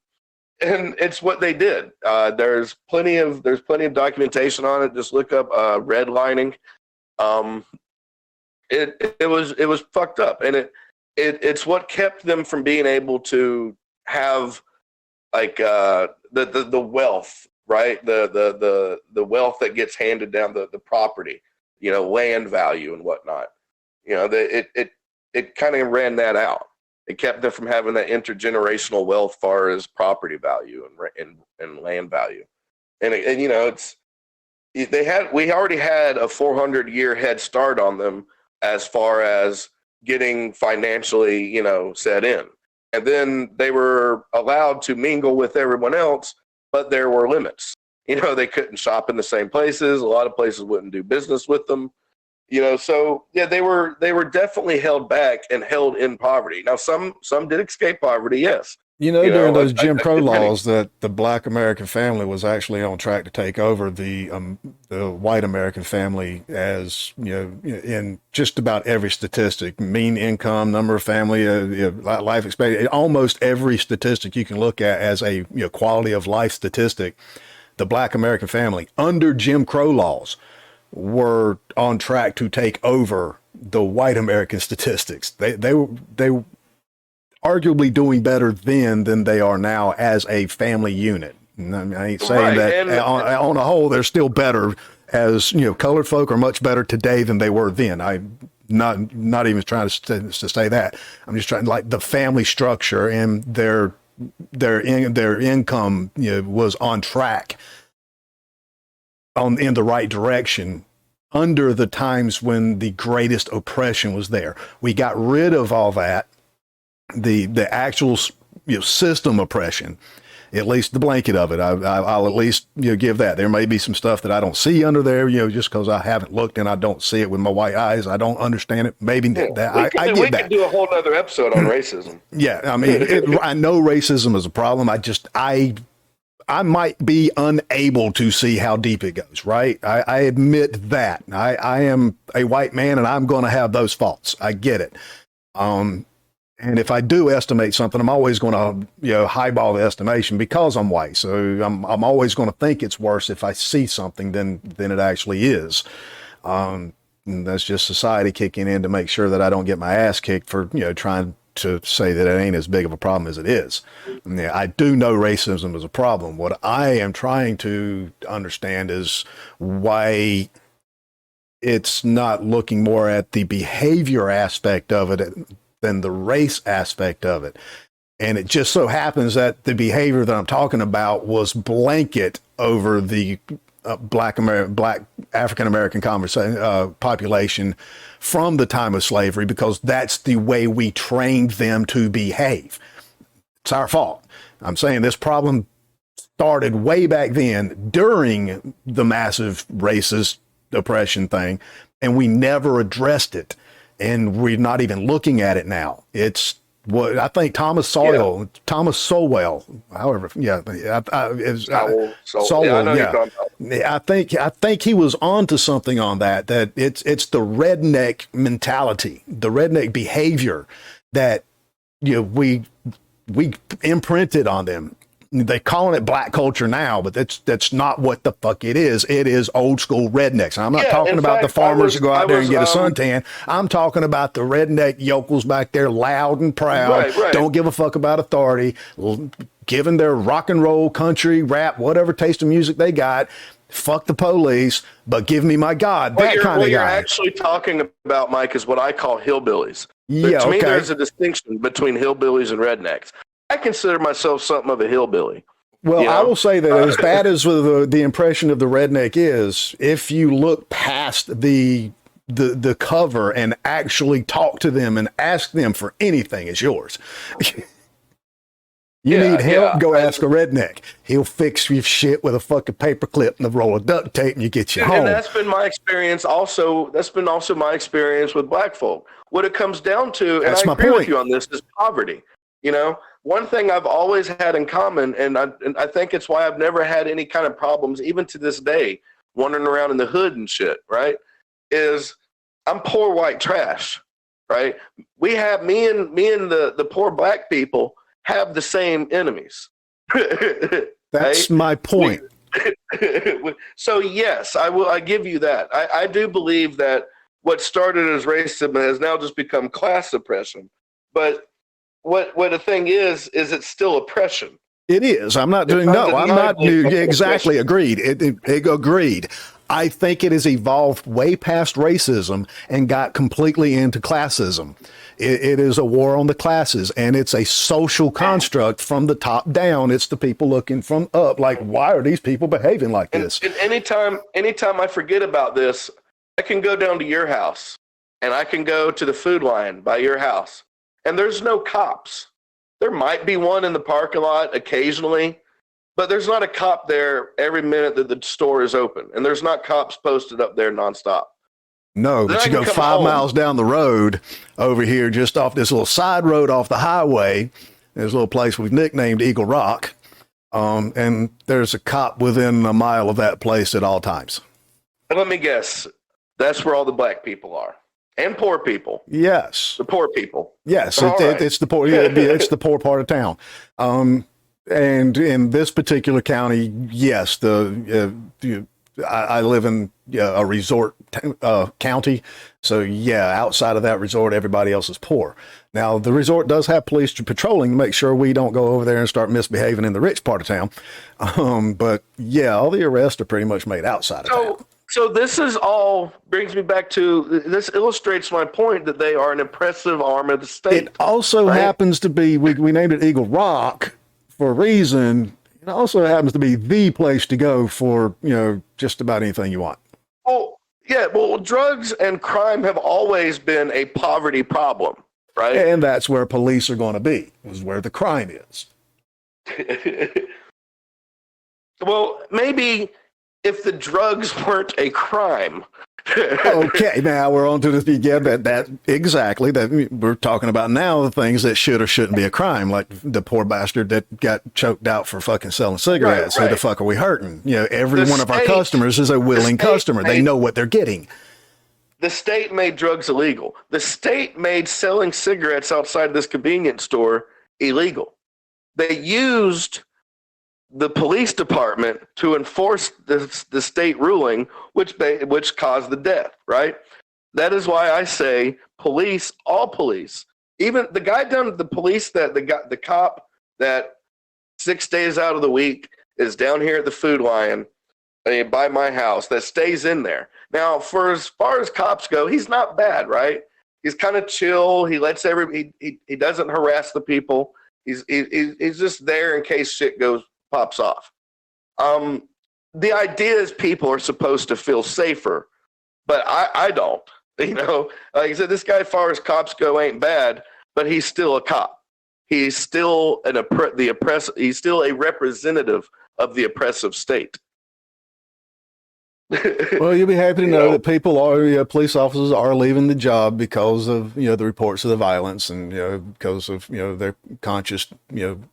it's what they did. There's plenty of documentation on it. Just look up redlining. Um, it was fucked up, and it's what kept them from being able to have like the wealth, right? The wealth that gets handed down, the property, you know, land value and whatnot. You know, it kind of ran that out. It kept them from having that intergenerational wealth, far as property value and land value. And you know, we already had a 400-year head start on them as far as getting financially, you know, set in. And then they were allowed to mingle with everyone else, but there were limits. You know, they couldn't shop in the same places. A lot of places wouldn't do business with them. You know, so yeah, they were definitely held back and held in poverty. Now, some did escape poverty, yes. You know, You during know, those Jim Crow depending. laws, that the Black American family was actually on track to take over the white American family, as you know, in just about every statistic: mean income, number of family, life expectancy, almost every statistic you can look at as a quality of life statistic. The Black American family under Jim Crow laws were on track to take over the white American statistics. They arguably doing better then than they are now as a family unit. And I ain't saying Right. that And on a whole they're still better, as colored folk are much better today than they were then. I'm not even trying to say that. I'm just trying, like, the family structure and their income was on track, in the right direction under the times when the greatest oppression was there. We got rid of all that, the actual system oppression, at least the blanket of it. I'll at least give that. There may be some stuff that I don't see under there, just because I haven't looked and I don't see it with my white eyes. I don't understand it. Maybe I get we that. could do a whole other episode on racism. Yeah, I mean, I know racism is a problem. I might be unable to see how deep it goes, right? I admit that. I am a white man and I'm going to have those faults. I get it. And if I do estimate something, I'm always going to, highball the estimation because I'm white. So I'm always going to think it's worse if I see something than it actually is. And that's just society kicking in to make sure that I don't get my ass kicked for, trying to say that it ain't as big of a problem as it is. I do know racism is a problem. What I am trying to understand is why it's not looking more at the behavior aspect of it than the race aspect of it. And it just so happens that the behavior that I'm talking about was blanket over the black African American population from the time of slavery, because that's the way we trained them to behave. It's our fault. I'm saying this problem started way back then during the massive racist oppression thing, and we never addressed it, and we're not even looking at it now. It's what I think Thomas Sowell, however, I think he was onto something on that. That it's the redneck mentality, the redneck behavior that we imprinted on them. They're calling it black culture now, but that's not what the fuck it is. It is old school rednecks. I'm not talking about the farmers who go out there and get a suntan. I'm talking about the redneck yokels back there, loud and proud, don't give a fuck about authority, giving their rock and roll, country, rap, whatever taste of music they got. Fuck the police, but give me my God. That kind of guy. What you're actually talking about, Mike, is what I call hillbillies. To me, there's a distinction between hillbillies and rednecks. I consider myself something of a hillbilly. Well, I will say that as bad as the impression of the redneck is, if you look past the cover and actually talk to them and ask them for anything, it's yours. You need help, go ask a redneck. He'll fix your shit with a fucking paper clip and a roll of duct tape, and you get you home. And that's been my experience also. That's been also my experience with black folk. What it comes down to, and I agree with you on this, is poverty. One thing I've always had in common, and I think it's why I've never had any kind of problems, even to this day, wandering around in the hood and shit, right, is I'm poor white trash, right? We have, me and the poor black people have the same enemies. That's my point. So yes, I give you that. I do believe that what started as racism has now just become class oppression. But what the thing is it's still oppression. It is. I'm not doing I'm not exactly agreed. It agreed. I think it has evolved way past racism and got completely into classism. It is a war on the classes, and it's a social construct from the top down. It's the people looking from up, like, why are these people behaving like this? And anytime I forget about this, I can go down to your house, and I can go to the food line by your house, and there's no cops. There might be one in the parking lot occasionally, but there's not a cop there every minute that the store is open, and there's not cops posted up there nonstop. No, but you go 5 miles down the road over here, just off this little side road off the highway. There's a little place we've nicknamed Eagle Rock, and there's a cop within a mile of that place at all times. And let me guess, that's where all the black people are. And poor people. Yes. The poor people. Yes, it's the poor. It's the poor part of town. And in this particular county, yes, I live in a resort county, so outside of that resort, everybody else is poor. Now, the resort does have police patrolling to make sure we don't go over there and start misbehaving in the rich part of town. But all the arrests are pretty much made outside of town. So this is all brings me back to, this illustrates my point that they are an oppressive arm of the state. It also happens to be, we named it Eagle Rock for a reason. It also happens to be the place to go for, just about anything you want. Well, drugs and crime have always been a poverty problem, right? And that's where police are going to be, is where the crime is. Well, maybe if the drugs weren't a crime. Okay, now we're on to this again. That exactly that we're talking about now. The things that should or shouldn't be a crime, like the poor bastard that got choked out for fucking selling cigarettes. Right. Who the fuck are we hurting? Every one of our customers is a willing customer. They know what they're getting. The state made drugs illegal. The state made selling cigarettes outside this convenience store illegal. They used the police department to enforce the state ruling, which caused the death, right? That is why I say police, all police, even the guy down at the police, the cop that 6 days out of the week is down here at the food line by my house, that stays in there. Now, for as far as cops go, he's not bad, right? He's kind of chill. He lets he doesn't harass the people. He's just there in case shit pops off. the idea is people are supposed to feel safer, but I don't. You know, like I said, this guy, as far as cops go, ain't bad, but he's still a cop. He's still he's still a representative of the oppressive state. Well, you'll be happy to know that people are, police officers are leaving the job because of, the reports of the violence and, because of, their conscious,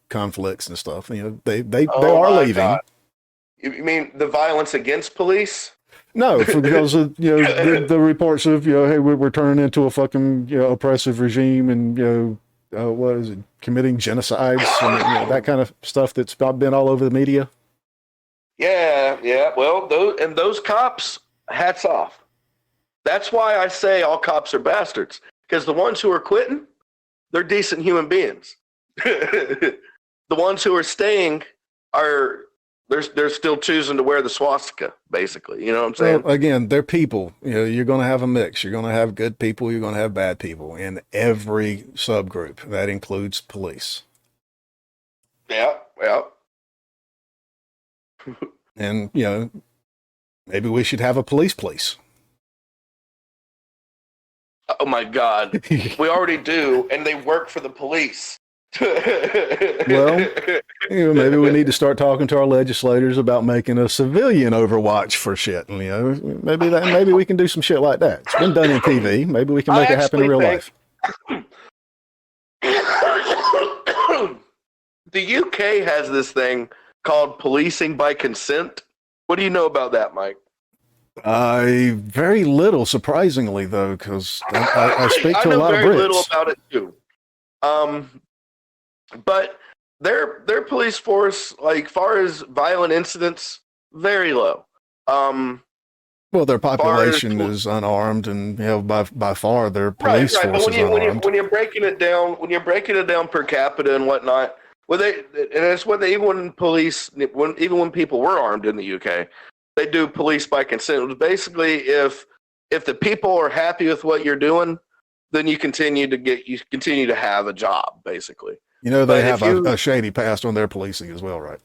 conflicts and stuff. They are leaving. God. You mean the violence against police? No, because of, the reports of, hey, we're turning into a fucking, oppressive regime and, what is it, committing genocides and that kind of stuff that's been all over the media. Yeah. Well, those cops, hats off. That's why I say all cops are bastards. Because the ones who are quitting, they're decent human beings. The ones who are staying they're still choosing to wear the swastika, basically. You know what I'm saying? Well, again, they're people. You're going to have a mix. You're going to have good people. You're going to have bad people in every subgroup. That includes police. Yeah. And, maybe we should have a police. Oh, my God. We already do, and they work for the police. Well, maybe we need to start talking to our legislators about making a civilian Overwatch for shit. And, maybe we can do some shit like that. It's been done in TV. Maybe we can make it happen in real life. The UK has this thing called policing by consent. What do you know about that, Mike? Very little, surprisingly, though, because I speak to a lot of Brits. I know very little about it too. But their police force, like far as violent incidents, very low. Well, their population is unarmed, and by far their police force is unarmed. When you're breaking it down per capita and whatnot, even when people were armed in the UK, they do police by consent. It was basically if the people are happy with what you're doing, then you continue to have a job, basically. They have a shady past on their policing as well, right?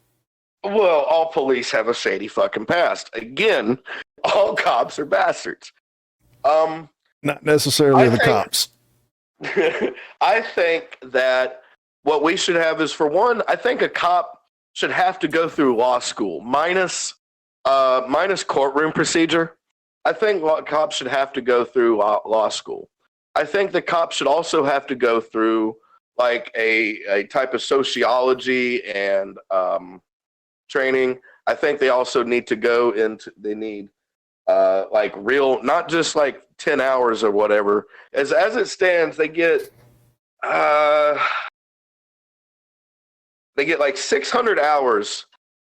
Well, all police have a shady fucking past. Again, all cops are bastards. Not necessarily the cops. I think that what we should have is, for one, I think a cop should have to go through law school, minus courtroom procedure. I think cops should have to go through law school. I think the cops should also have to go through like a type of sociology and training. I think they also need to go into, like real, not just like 10 hours or whatever. As it stands, they get like 600 hours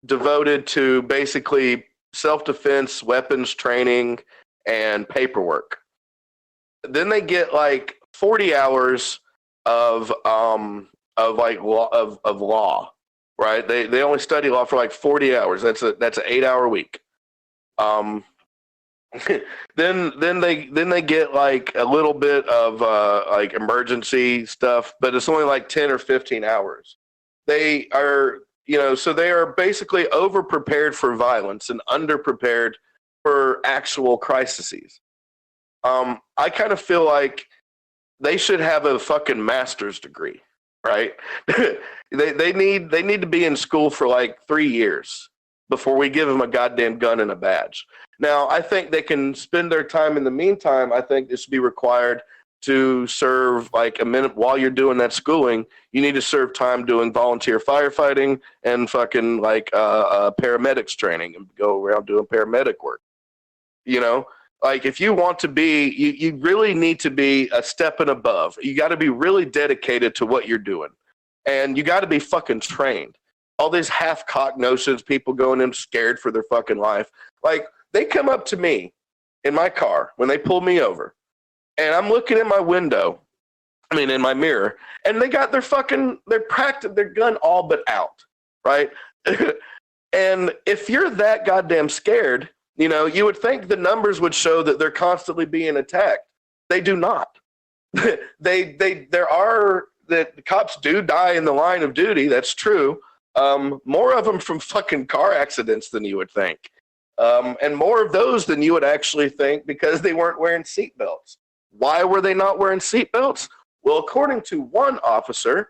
devoted to basically self-defense, weapons training, and paperwork. Then they get like 40 hours of law, right? They only study law for like 40 hours. That's an 8-hour week. Then they get like a little bit of like emergency stuff, but it's only like 10 or 15 hours. They are, so they are basically over prepared for violence and under prepared for actual crises. I kind of feel like they should have a fucking master's degree, right? they need to be in school for like 3 years before we give them a goddamn gun and a badge. Now, I think they can spend their time in the meantime. I think this should be required to serve like a minute while you're doing that schooling. You need to serve time doing volunteer firefighting and fucking like paramedics training and go around doing paramedic work. Like if you want to be, you really need to be a step and above. You got to be really dedicated to what you're doing, and you got to be fucking trained. All these half-cocked notions, people going in scared for their fucking life. Like they come up to me in my car when they pull me over, and I'm looking in my window, in my mirror, and they got their gun all but out, right? And if you're that goddamn scared, you would think the numbers would show that they're constantly being attacked. They do not. The cops do die in the line of duty. That's true. More of them from fucking car accidents than you would think. and more of those than you would actually think because they weren't wearing seatbelts. Why were they not wearing seatbelts? Well, according to one officer,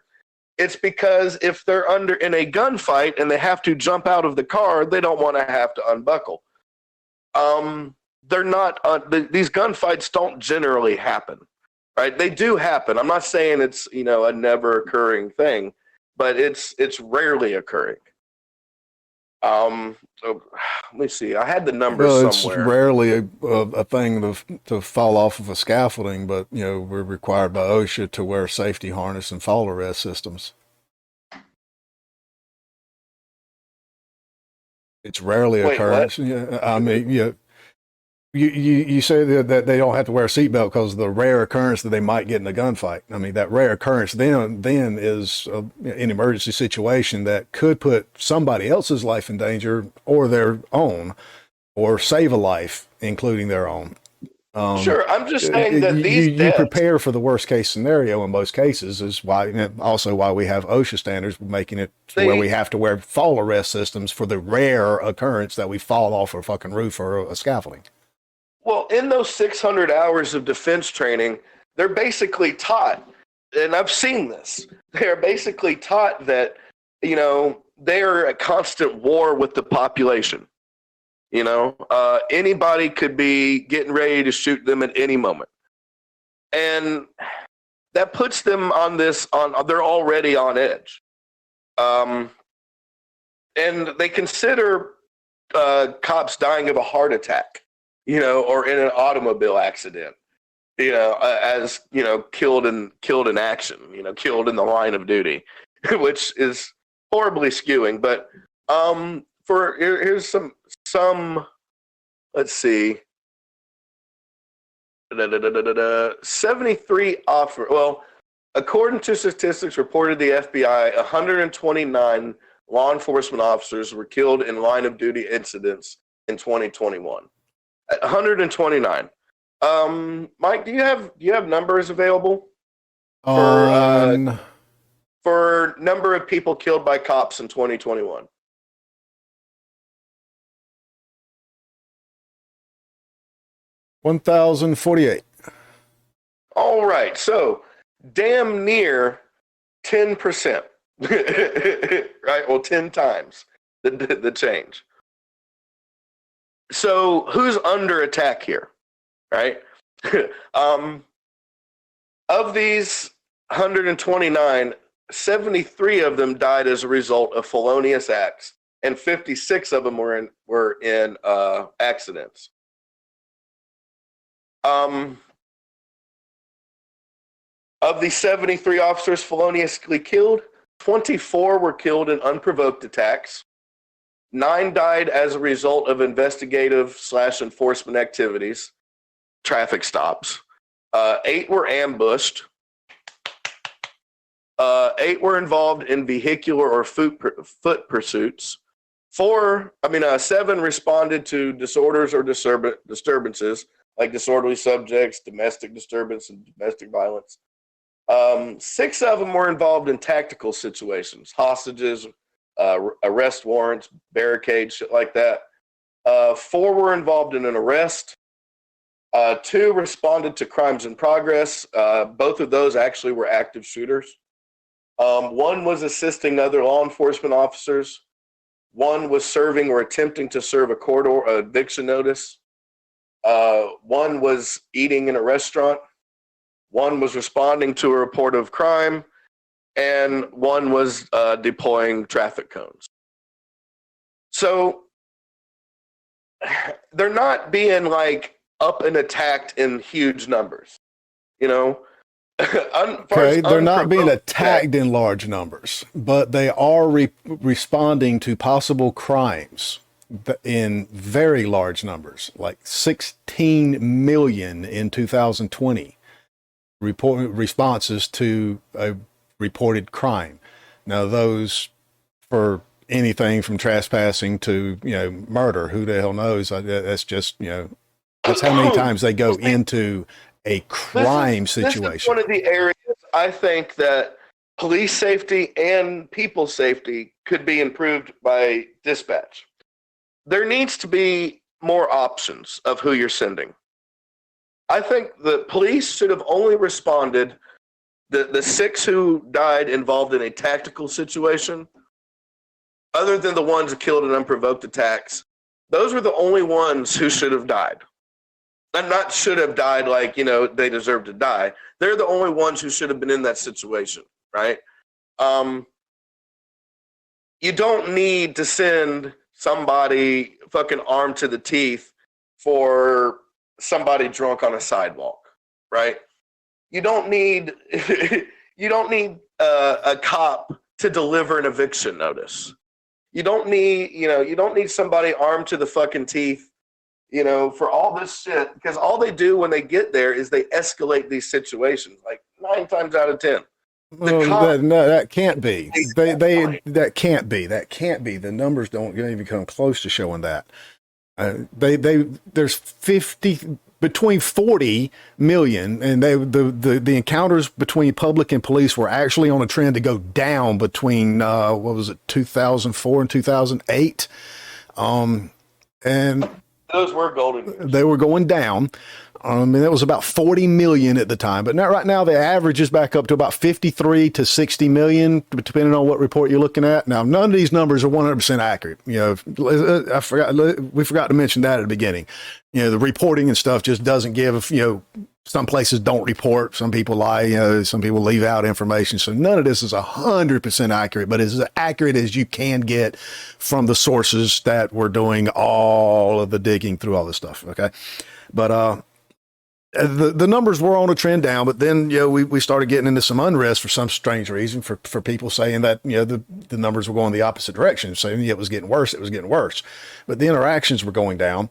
it's because if they're in a gunfight and they have to jump out of the car, they don't want to have to unbuckle. They're not. These gunfights don't generally happen, right? They do happen. I'm not saying it's a never occurring thing, but it's rarely occurring. Let me see. I had the numbers somewhere. It's rarely a thing to fall off of a scaffolding, but we're required by OSHA to wear safety harness and fall arrest systems. It's rarely occurrence. Yeah, I mean, you say that they don't have to wear a seatbelt because of the rare occurrence that they might get in a gunfight. I mean, that rare occurrence then is an emergency situation that could put somebody else's life in danger or their own, or save a life, including their own. Sure, I'm just saying that you prepare for the worst case scenario in most cases, is why we have OSHA standards making it where we have to wear fall arrest systems for the rare occurrence that we fall off a fucking roof or a scaffolding. Well, in those 600 hours of defense training, they're basically taught, and I've seen this, they're basically taught that, they're at constant war with the population. Anybody could be getting ready to shoot them at any moment. And that puts them they're already on edge. And they consider cops dying of a heart attack, or in an automobile accident, as, killed in action, killed in the line of duty, which is horribly skewing. But here's some let's see. 73 according to statistics reported the FBI, 129 law enforcement officers were killed in line of duty incidents in 2021. 129. Mike, do you have numbers available for number of people killed by cops in 2021? 1,048. All right, so damn near 10%, right? Well, 10 times the change. So who's under attack here, right? Of these 129, 73 of them died as a result of felonious acts, and 56 of them were in accidents. Of the 73 officers feloniously killed, 24 were killed in unprovoked attacks. 9 died as a result of investigative/enforcement activities, traffic stops. 8 were ambushed. 8 were involved in vehicular or foot pursuits. 7 responded to disorders or disturbances, like disorderly subjects, domestic disturbance, and domestic violence. 6 of them were involved in tactical situations, hostages, arrest warrants, barricades, shit like that. 4 were involved in an arrest. 2 responded to crimes in progress. Both of those actually were active shooters. 1 was assisting other law enforcement officers. 1 was serving or attempting to serve a court or eviction notice. 1 was eating in a restaurant. 1 was responding to a report of crime. And 1 was deploying traffic cones. So they're not being up and attacked in huge numbers, Okay, they're not being attacked in large numbers, but they are responding to possible crimes in very large numbers, like 16 million in 2020 responses to a reported crime. Now, those for anything from trespassing to murder, who the hell knows? That's just that's how many times they go into a crime situation. This is one of the areas I think that police safety and people safety could be improved by dispatch. there needs to be more options of who you're sending. I think the police should have only responded the 6 who died involved in a tactical situation, other than the ones who killed in unprovoked attacks. Those were the only ones who should have died. And not should have died like, they deserve to die. They're the only ones who should have been in that situation, right? You don't need to send somebody fucking armed to the teeth for somebody drunk on a sidewalk, right? You don't need a cop to deliver an eviction notice. You don't need somebody armed to the fucking teeth, for all this shit, because all they do when they get there is they escalate these situations like 9 times out of 10. That can't be. That can't be. That can't be. The numbers don't even come close to showing that. There's between 40 million, and the encounters between public and police were actually on a trend to go down between 2004 and 2008, and those were golden years. They were going down. And it was about 40 million at the time, but now, right now, the average is back up to about 53 to 60 million, depending on what report you're looking at. Now, none of these numbers are 100% accurate. We forgot to mention that at the beginning. The reporting and stuff just doesn't give, some places don't report. Some people lie, some people leave out information. So none of this is 100% accurate, but as accurate as you can get from the sources that were doing all of the digging through all this stuff. Okay. But, the numbers were on a trend down, but then, we started getting into some unrest for some strange reason for people saying that, the numbers were going the opposite direction, saying it was getting worse. It was getting worse, but the interactions were going down.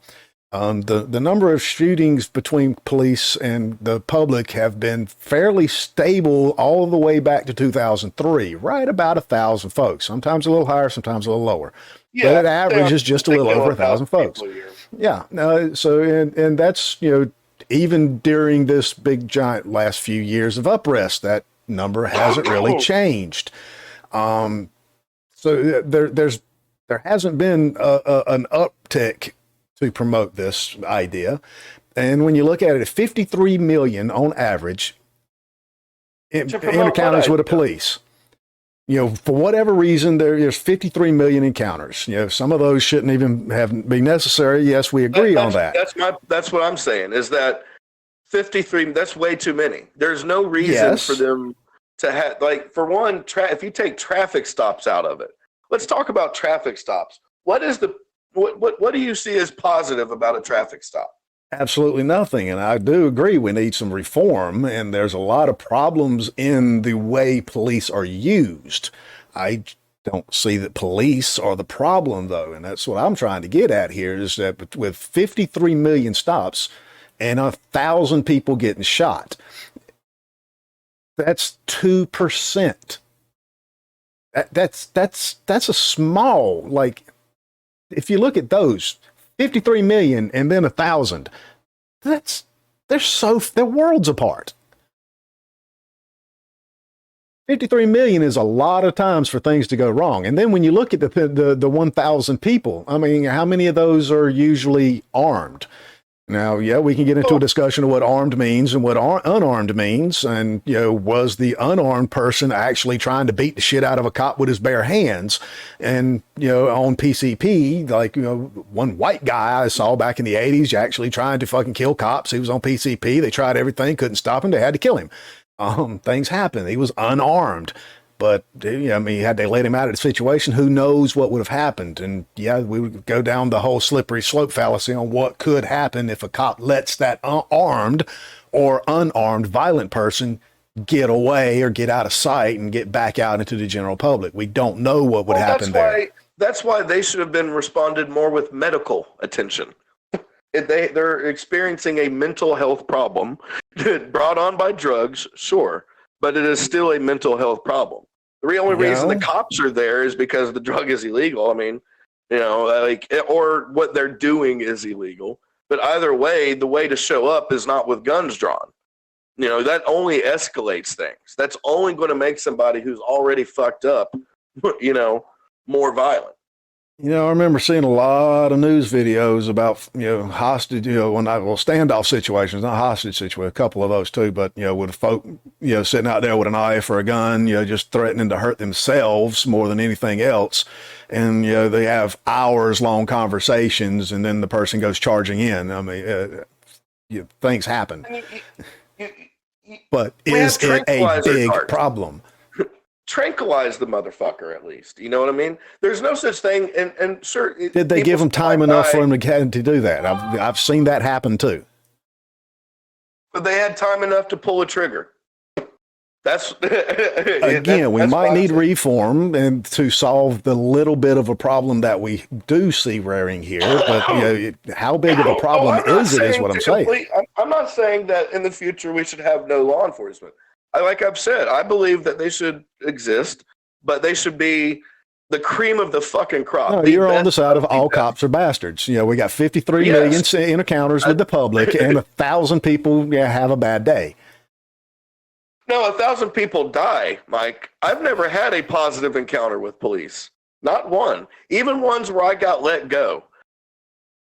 The number of shootings between police and the public have been fairly stable all the way back to 2003, right about 1,000 folks, sometimes a little higher, sometimes a little lower. Yeah, but that average is just a little over 1,000 folks. Yeah. So, and that's, even during this big giant last few years of unrest, that number hasn't really changed. So there hasn't been an uptick to promote this idea. And when you look at it, 53 million on average in encounters with the police. For whatever reason, there's 53 million encounters. Some of those shouldn't even be necessary. Yes, we agree on that. That's what I'm saying, is that 53, that's way too many. There's no reason for them to have, for one, if you take traffic stops out of it. Let's talk about traffic stops. What do you see as positive about a traffic stop? Absolutely nothing. And I do agree we need some reform, and there's a lot of problems in the way police are used. I don't see that police are the problem, though. And that's what I'm trying to get at here, is that with 53 million stops and 1,000 people getting shot, that's 2%. That's a small, if you look at those 53 million and then 1,000, they're worlds apart. 53 million is a lot of times for things to go wrong. And then when you look at the 1,000 people, I mean, how many of those are usually armed? Now, we can get into a discussion of what armed means and what unarmed means. And, was the unarmed person actually trying to beat the shit out of a cop with his bare hands? And, on PCP, one white guy I saw back in the 80s actually trying to fucking kill cops. He was on PCP. They tried everything, couldn't stop him. They had to kill him. Things happen. He was unarmed. But, had they let him out of the situation, who knows what would have happened? And, we would go down the whole slippery slope fallacy on what could happen if a cop lets that armed or unarmed violent person get away or get out of sight and get back out into the general public. We don't know what would happen there. That's why they should have been responded more with medical attention. They're experiencing a mental health problem brought on by drugs, sure, but it is still a mental health problem. The only reason the cops are there is because the drug is illegal. I mean, or what they're doing is illegal. But either way, the way to show up is not with guns drawn. That only escalates things. That's only going to make somebody who's already fucked up, more violent. I remember seeing a lot of news videos about, hostage, standoff situations, not hostage situations, a couple of those too, but, with folk, sitting out there with a knife or a gun, just threatening to hurt themselves more than anything else. And, they have hours long conversations and then the person goes charging in. I mean, things happen, I mean, you, but we have is it a tranquilizer big darts. problem? Tranquilize the motherfucker at least. You know what I mean? There's no such thing. And sure, Did they give them time enough for them to do that? I've seen that happen too. But they had time enough to pull a trigger. That's again, we might need reform and to solve the little bit of a problem that we do see rearing here. But how big of a problem is it? Is what I'm saying. I'm not saying that in the future we should have no law enforcement. Like I've said, I believe that they should exist, but they should be the cream of the fucking crop. No, you're on the side of all cops are bastards. We got 53 million encounters with the public, and 1,000 people have a bad day. No, 1,000 people die, Mike. I've never had a positive encounter with police. Not one. Even ones where I got let go.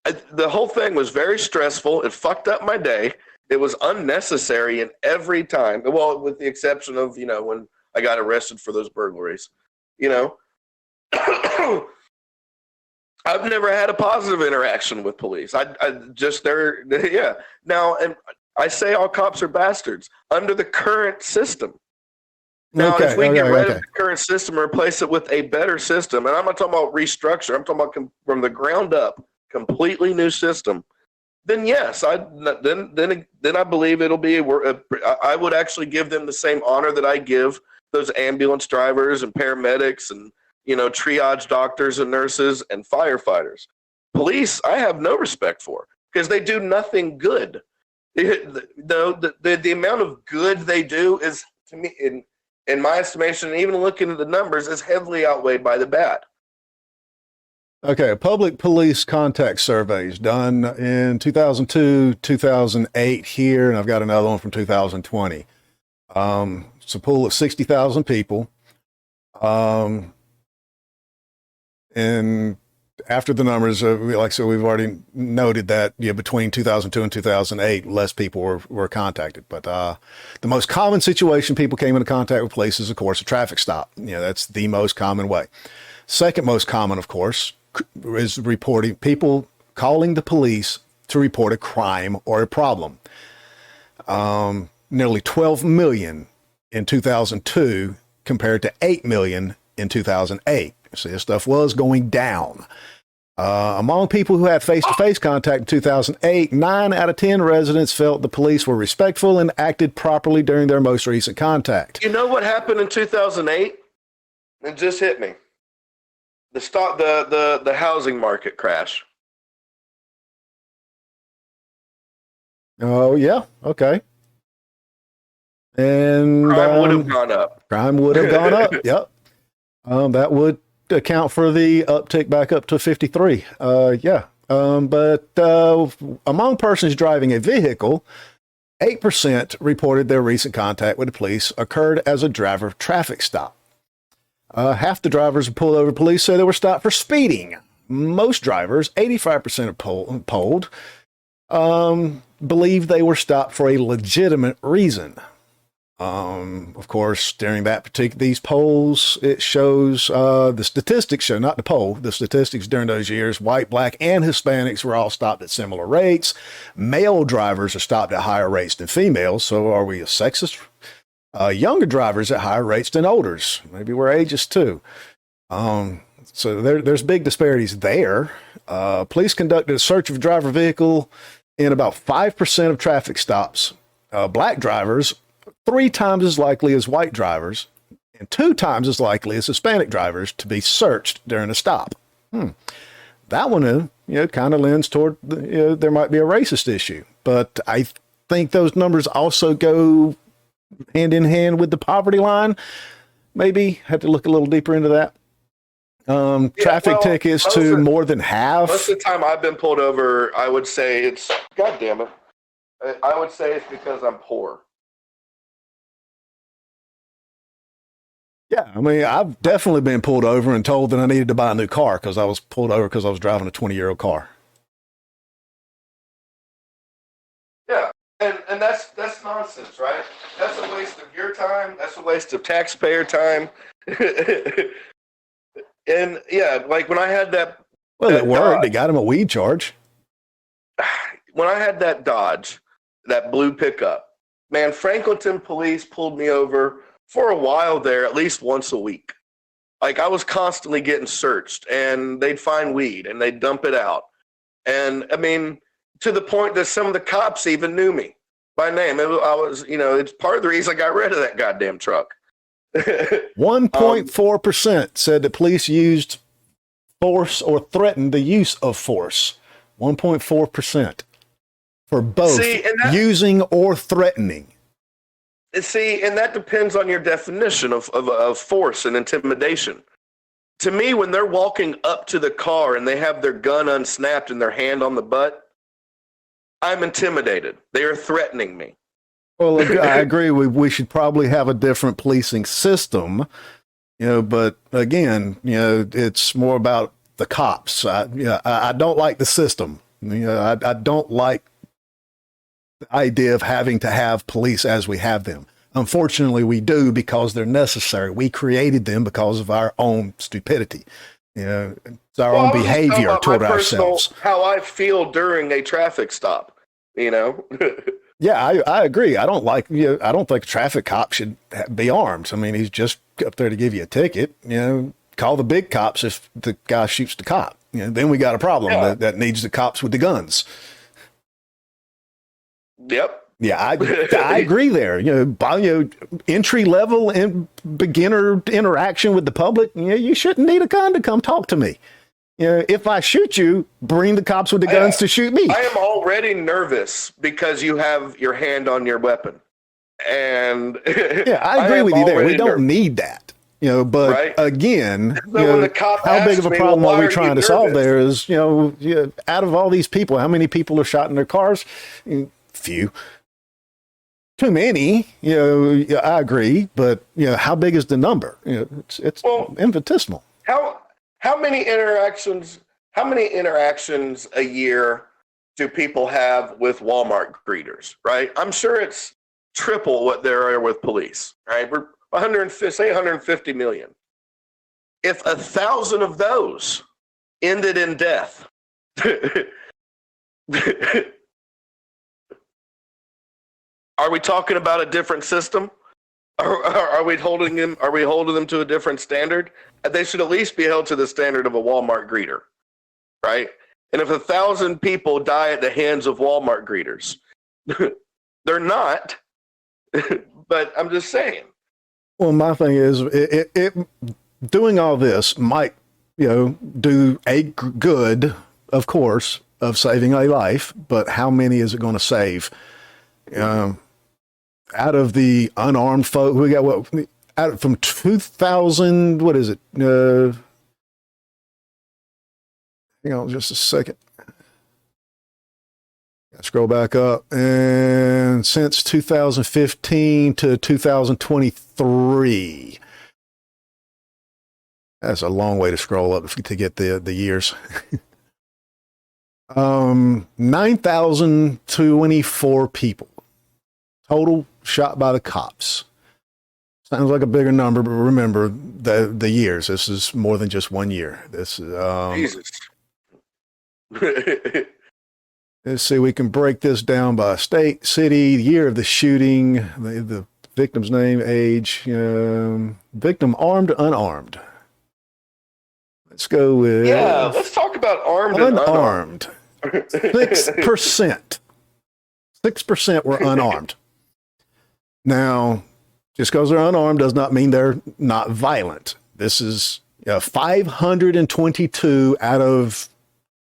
The whole thing was very stressful. It fucked up my day. It was unnecessary in every time. Well, with the exception of, when I got arrested for those burglaries. I've never had a positive interaction with police. Yeah. Now, and I say all cops are bastards under the current system. Now, if we get rid of the current system and replace it with a better system, and I'm not talking about restructure, I'm talking about from the ground up, completely new system, then yes, then I believe it'll be. I would actually give them the same honor that I give those ambulance drivers and paramedics and triage doctors and nurses and firefighters. Police, I have no respect for because they do nothing good. The amount of good they do is, to me, in my estimation, and even looking at the numbers, is heavily outweighed by the bad. Okay, public police contact surveys done in 2002, 2008 here, and I've got another one from 2020. It's a pool of 60,000 people. And after the numbers, like I said, we've already noted that between 2002 and 2008, less people were contacted. But the most common situation people came into contact with police is, of course, a traffic stop. That's the most common way. Second most common, of course, is reporting people calling the police to report a crime or a problem. Nearly 12 million in 2002 compared to 8 million in 2008. So this stuff was going down. Among people who had face-to-face contact in 2008, 9 out of 10 residents felt the police were respectful and acted properly during their most recent contact. You know what happened in 2008? It just hit me. The housing market crash. Oh yeah, okay. And crime would have gone up. Crime would have gone up. Yep. That would account for the uptick back up to 53. Yeah. But among persons driving a vehicle, 8% reported their recent contact with the police occurred as a driver traffic stop. Half the drivers who pulled over police say they were stopped for speeding. Most drivers, 85% of polled, believe they were stopped for a legitimate reason. Of course, during these polls, it shows, the statistics show, not the poll, the statistics during those years, white, black, and Hispanics were all stopped at similar rates. Male drivers are stopped at higher rates than females. So are we a sexist? Younger drivers at higher rates than olders. Maybe we're ageist too. So there's big disparities there. Police conducted a search of a driver vehicle in about 5% of traffic stops. Black drivers, 3 times as likely as white drivers, and 2 times as likely as Hispanic drivers to be searched during a stop. That one, kind of lends toward there might be a racist issue. But I think those numbers also go hand in hand with the poverty line. Maybe have to look a little deeper into that. Traffic tickets to more than half. Most of the time I've been pulled over, I would say it's, God damn it, I would say it's because I'm poor. Yeah, I mean, I've definitely been pulled over and told that I needed to buy a new car because I was pulled over because I was driving a 20-year-old car. Yeah, and that's nonsense, right? That's a waste of your time. That's a waste of taxpayer time. And yeah, like when I had Well, it that worked. They Dodge, got him a weed charge. when I had that Dodge, that blue pickup, man, Franklinton police pulled me over for a while there, at least once a week. Like I was constantly getting searched, and they'd find weed and they'd dump it out. And I mean, to the point that some of the cops even knew me by name. I was, it's part of the reason I got rid of that goddamn truck. 1.4% said that police used force or threatened the use of force. 1.4% for both using or threatening. See, and that depends on your definition of force and intimidation. To me, when they're walking up to the car and they have their gun unsnapped and their hand on the butt, I'm intimidated. They are threatening me. Well, I agree. We should probably have a different policing system, but again, it's more about the cops. I don't like the system. I don't like the idea of having to have police as we have them. Unfortunately, we do because they're necessary. We created them because of our own stupidity. It's our own behavior toward ourselves. How I feel during a traffic stop. Yeah, I agree. I don't I don't think a traffic cop should be armed. I mean, he's just up there to give you a ticket. Call the big cops if the guy shoots the cop. Then we got a problem that needs the cops with the guns. Yep. Yeah, I agree there. Entry level and beginner interaction with the public. You shouldn't need a gun to come talk to me. If I shoot you, bring the cops with the guns to shoot me. I am already nervous because you have your hand on your weapon. And yeah, I agree with you there. We don't need that. But again, how big of a problem are we trying to solve there is, out of all these people, how many people are shot in their cars? Few. Too many, I agree, but how big is the number? It's infinitesimal. How many interactions a year do people have with Walmart greeters, right? I'm sure it's triple what there are with police, right? We're 150 million. If 1,000 of those ended in death, are we talking about a different system? Are we holding them? Are we holding them to a different standard? They should at least be held to the standard of a Walmart greeter, right? And if 1,000 people die at the hands of Walmart greeters, they're not. But I'm just saying. Well, my thing is, it doing all this might, do a good, of course, of saving a life. But how many is it going to save? Out of the unarmed folk, we got from 2000, what is it? Hang on just a second. Scroll back up. And since 2015 to 2023, that's a long way to scroll up to get the years. 9,024 people total shot by the cops. Sounds like a bigger number, but remember the years. This is more than just 1 year. This is Jesus. Let's see. We can break this down by state, city, the year of the shooting, the victim's name, age, victim armed, unarmed. Let's go with let's talk about armed and unarmed. 6%. 6% were unarmed. Now, just because they're unarmed does not mean they're not violent. This is 522 out of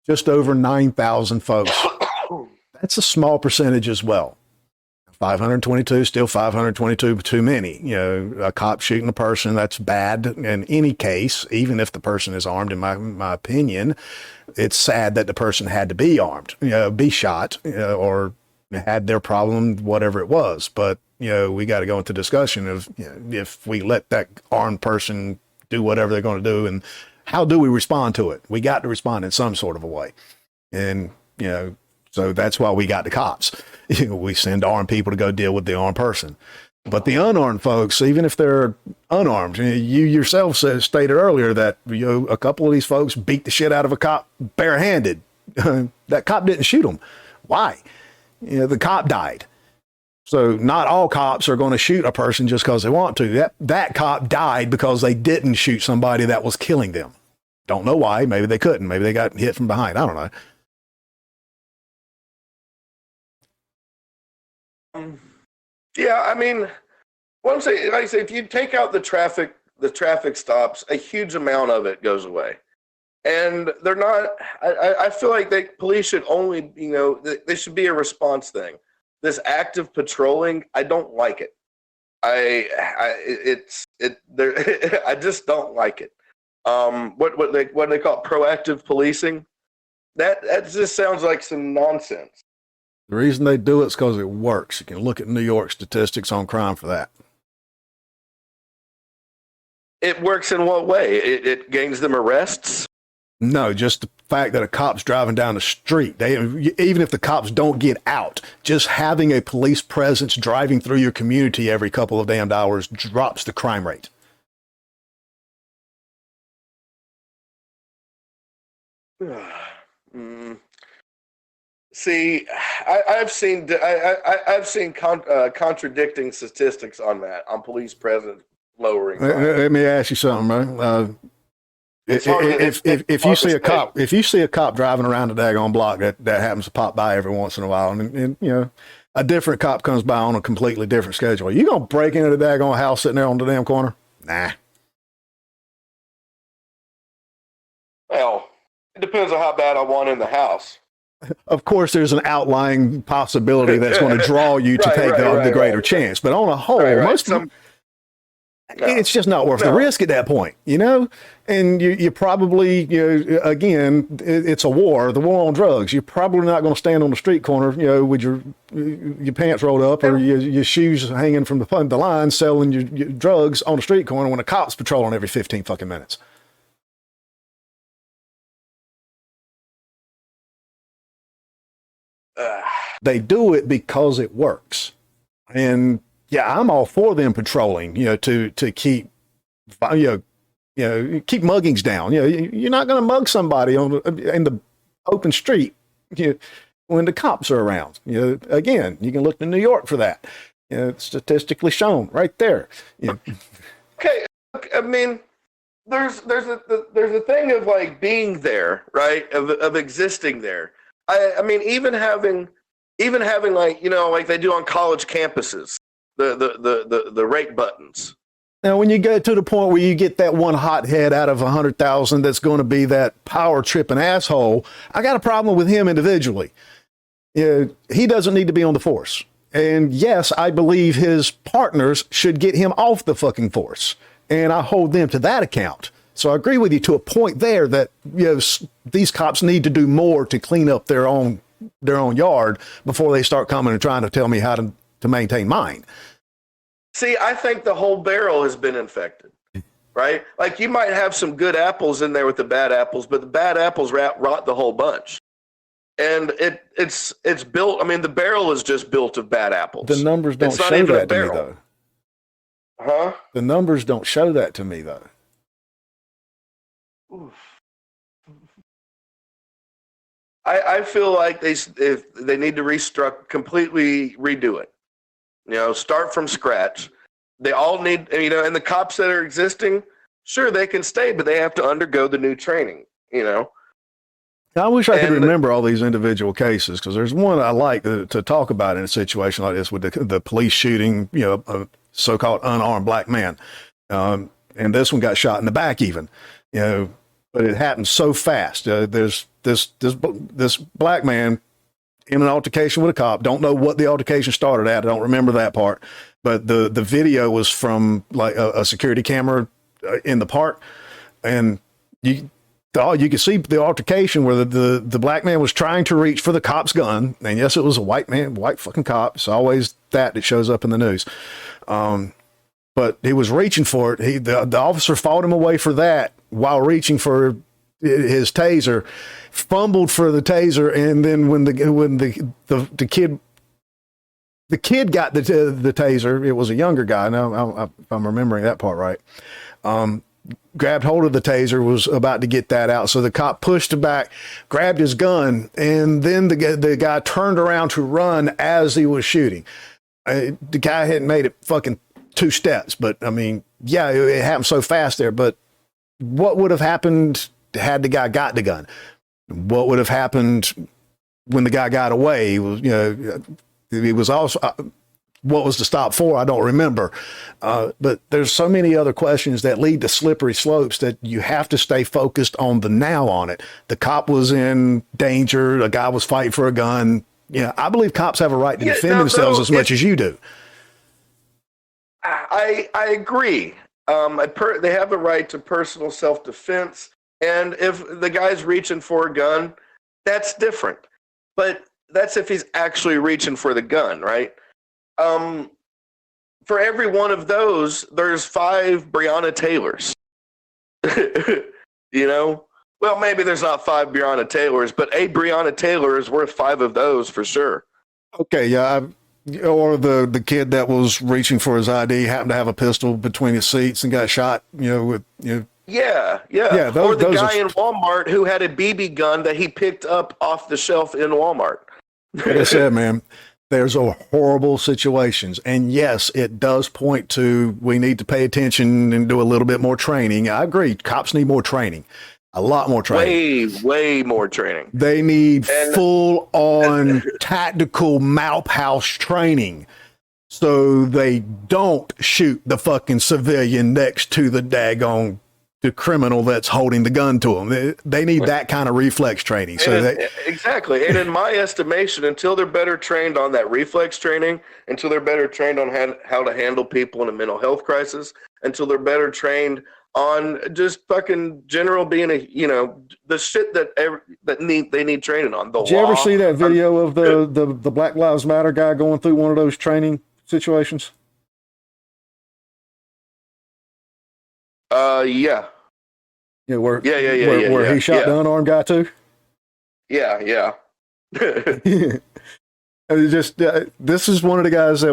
just over 9,000 folks. That's a small percentage as well. 522, still 522 too many. A cop shooting a person, that's bad in any case, even if the person is armed, in my opinion. It's sad that the person had to be armed, be shot, or had their problem, whatever it was. But, we got to go into discussion of, if we let that armed person do whatever they're going to do, and how do we respond to it? We got to respond in some sort of a way. And, so that's why we got the cops. We send armed people to go deal with the armed person. But the unarmed folks, even if they're unarmed, you yourself stated earlier that a couple of these folks beat the shit out of a cop barehanded. That cop didn't shoot him. Why? The cop died. So not all cops are going to shoot a person just because they want to. That cop died because they didn't shoot somebody that was killing them. Don't know why. Maybe they couldn't. Maybe they got hit from behind. I don't know. Yeah, I mean, once like I say, if you take out the traffic stops, a huge amount of it goes away. And they're not. I feel like police should only, they should be a response thing. This active patrolling, I don't like it. I just don't like it. What they call proactive policing. That just sounds like some nonsense. The reason they do it is because it works. You can look at New York statistics on crime for that. It works in what way? It gains them arrests? No, just the fact that a cop's driving down the street. Even if the cops don't get out, just having a police presence driving through your community every couple of damned hours drops the crime rate. See, I've seen contradicting statistics on that, on police presence lowering crime. Let me ask you something, right? If you see a cop driving around the daggone block that happens to pop by every once in a while, and a different cop comes by on a completely different schedule, are you gonna break into the daggone house sitting there on the damn corner? Nah. Well, it depends on how bad I want in the house. Of course, there's an outlying possibility that's going to draw you to take the greater chance. But on a whole, it's just not worth the risk at that point, And you probably, again, it's a war, the war on drugs. You're probably not going to stand on the street corner, with your pants rolled up or your shoes hanging from the line, selling your drugs on the street corner when a cop's patrolling every 15 fucking minutes. They do it because it works. And yeah, I'm all for them patrolling, to keep, keep muggings down. You're not going to mug somebody in the open street when the cops are around. Again, you can look to New York for that. It's statistically shown right there. Okay, I mean, there's a thing of like being there, right? Of existing there. I mean, even having like, like they do on college campuses, the rate buttons. Now, when you get to the point where you get that one hothead out of 100,000 that's going to be that power tripping asshole, I got a problem with him individually. He doesn't need to be on the force. And yes, I believe his partners should get him off the fucking force. And I hold them to that account. So I agree with you to a point there that these cops need to do more to clean up their own yard before they start coming and trying to tell me how to maintain mine. See, I think the whole barrel has been infected, right? Like you might have some good apples in there with the bad apples, but the bad apples rot the whole bunch. And it's built. I mean, the barrel is just built of bad apples. The numbers don't show that to me, though. Huh? The numbers don't show that to me, though. Oof. I feel like they need to completely redo it. Start from scratch. They all need, and the cops that are existing, sure, they can stay, but they have to undergo the new training, I wish I could remember all these individual cases, because there's one I like to talk about in a situation like this with the police shooting, a so-called unarmed black man. And this one got shot in the back even, but it happened so fast. There's this black man in an altercation with a cop. Don't know what the altercation started at. I don't remember that part, but the video was from like a security camera in the park, and you could see the altercation where the black man was trying to reach for the cop's gun. And yes, it was a white man, white fucking cop. It's always that shows up in the news. But he was reaching for it. The officer fought him away for that while reaching for his taser, fumbled for the taser. And then when the kid got the taser, it was a younger guy. Now, if I'm remembering that part right. Grabbed hold of the taser, was about to get that out. So the cop pushed back, grabbed his gun, and then the guy turned around to run as he was shooting. The guy hadn't made it fucking 2 steps, but I mean, yeah, it happened so fast there. But what would have happened had the guy got the gun? What would have happened when the guy got away? He was also... what was the stop for? I don't remember. But there's so many other questions that lead to slippery slopes that you have to stay focused on the now on it. The cop was in danger. The guy was fighting for a gun. Yeah, I believe cops have a right to defend themselves as much as you do. I agree. They have a right to personal self-defense. And if the guy's reaching for a gun, that's different. But that's if he's actually reaching for the gun, right? For every one of those, there's 5 Breonna Taylors. Well, maybe there's not 5 Breonna Taylors, but a Breonna Taylor is worth 5 of those for sure. Okay, yeah. Or the kid that was reaching for his ID happened to have a pistol between his seats and got shot. Yeah. Or the guy in Walmart who had a BB gun that he picked up off the shelf in Walmart. Like I said, man. There's a horrible situations. And yes, it does point to we need to pay attention and do a little bit more training. I agree. Cops need more training. A lot more training. Way more training. They need full on tactical mouth house training so they don't shoot the fucking civilian next to the criminal that's holding the gun to them. They need that kind of reflex training. Exactly. And in my estimation, until they're better trained on that reflex training, until they're better trained on how to handle people in a mental health crisis, until they're better trained on just fucking general being the shit they need training on. Did you ever see that video of the Black Lives Matter guy going through one of those training situations? Yeah. Yeah, where yeah, he shot the unarmed guy too? Yeah. This is one of the guys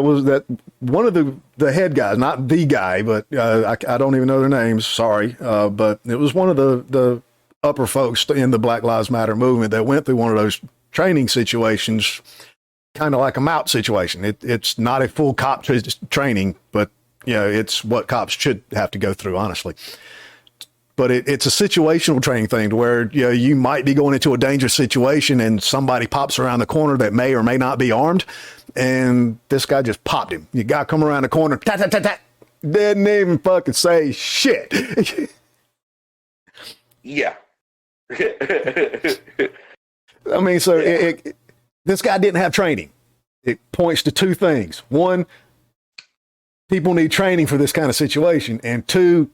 one of the head guys, not the guy, but I don't even know their names. Sorry. But it was one of the upper folks in the Black Lives Matter movement that went through one of those training situations, kind of like a MOUT situation. It's not a full cop training, but it's what cops should have to go through, honestly. But it's a situational training thing to where you might be going into a dangerous situation and somebody pops around the corner that may or may not be armed, and this guy just popped him. You got to come around the corner, didn't even fucking say shit. Yeah. I mean, so this guy didn't have training. It points to 2 things. 1, people need training for this kind of situation. And 2,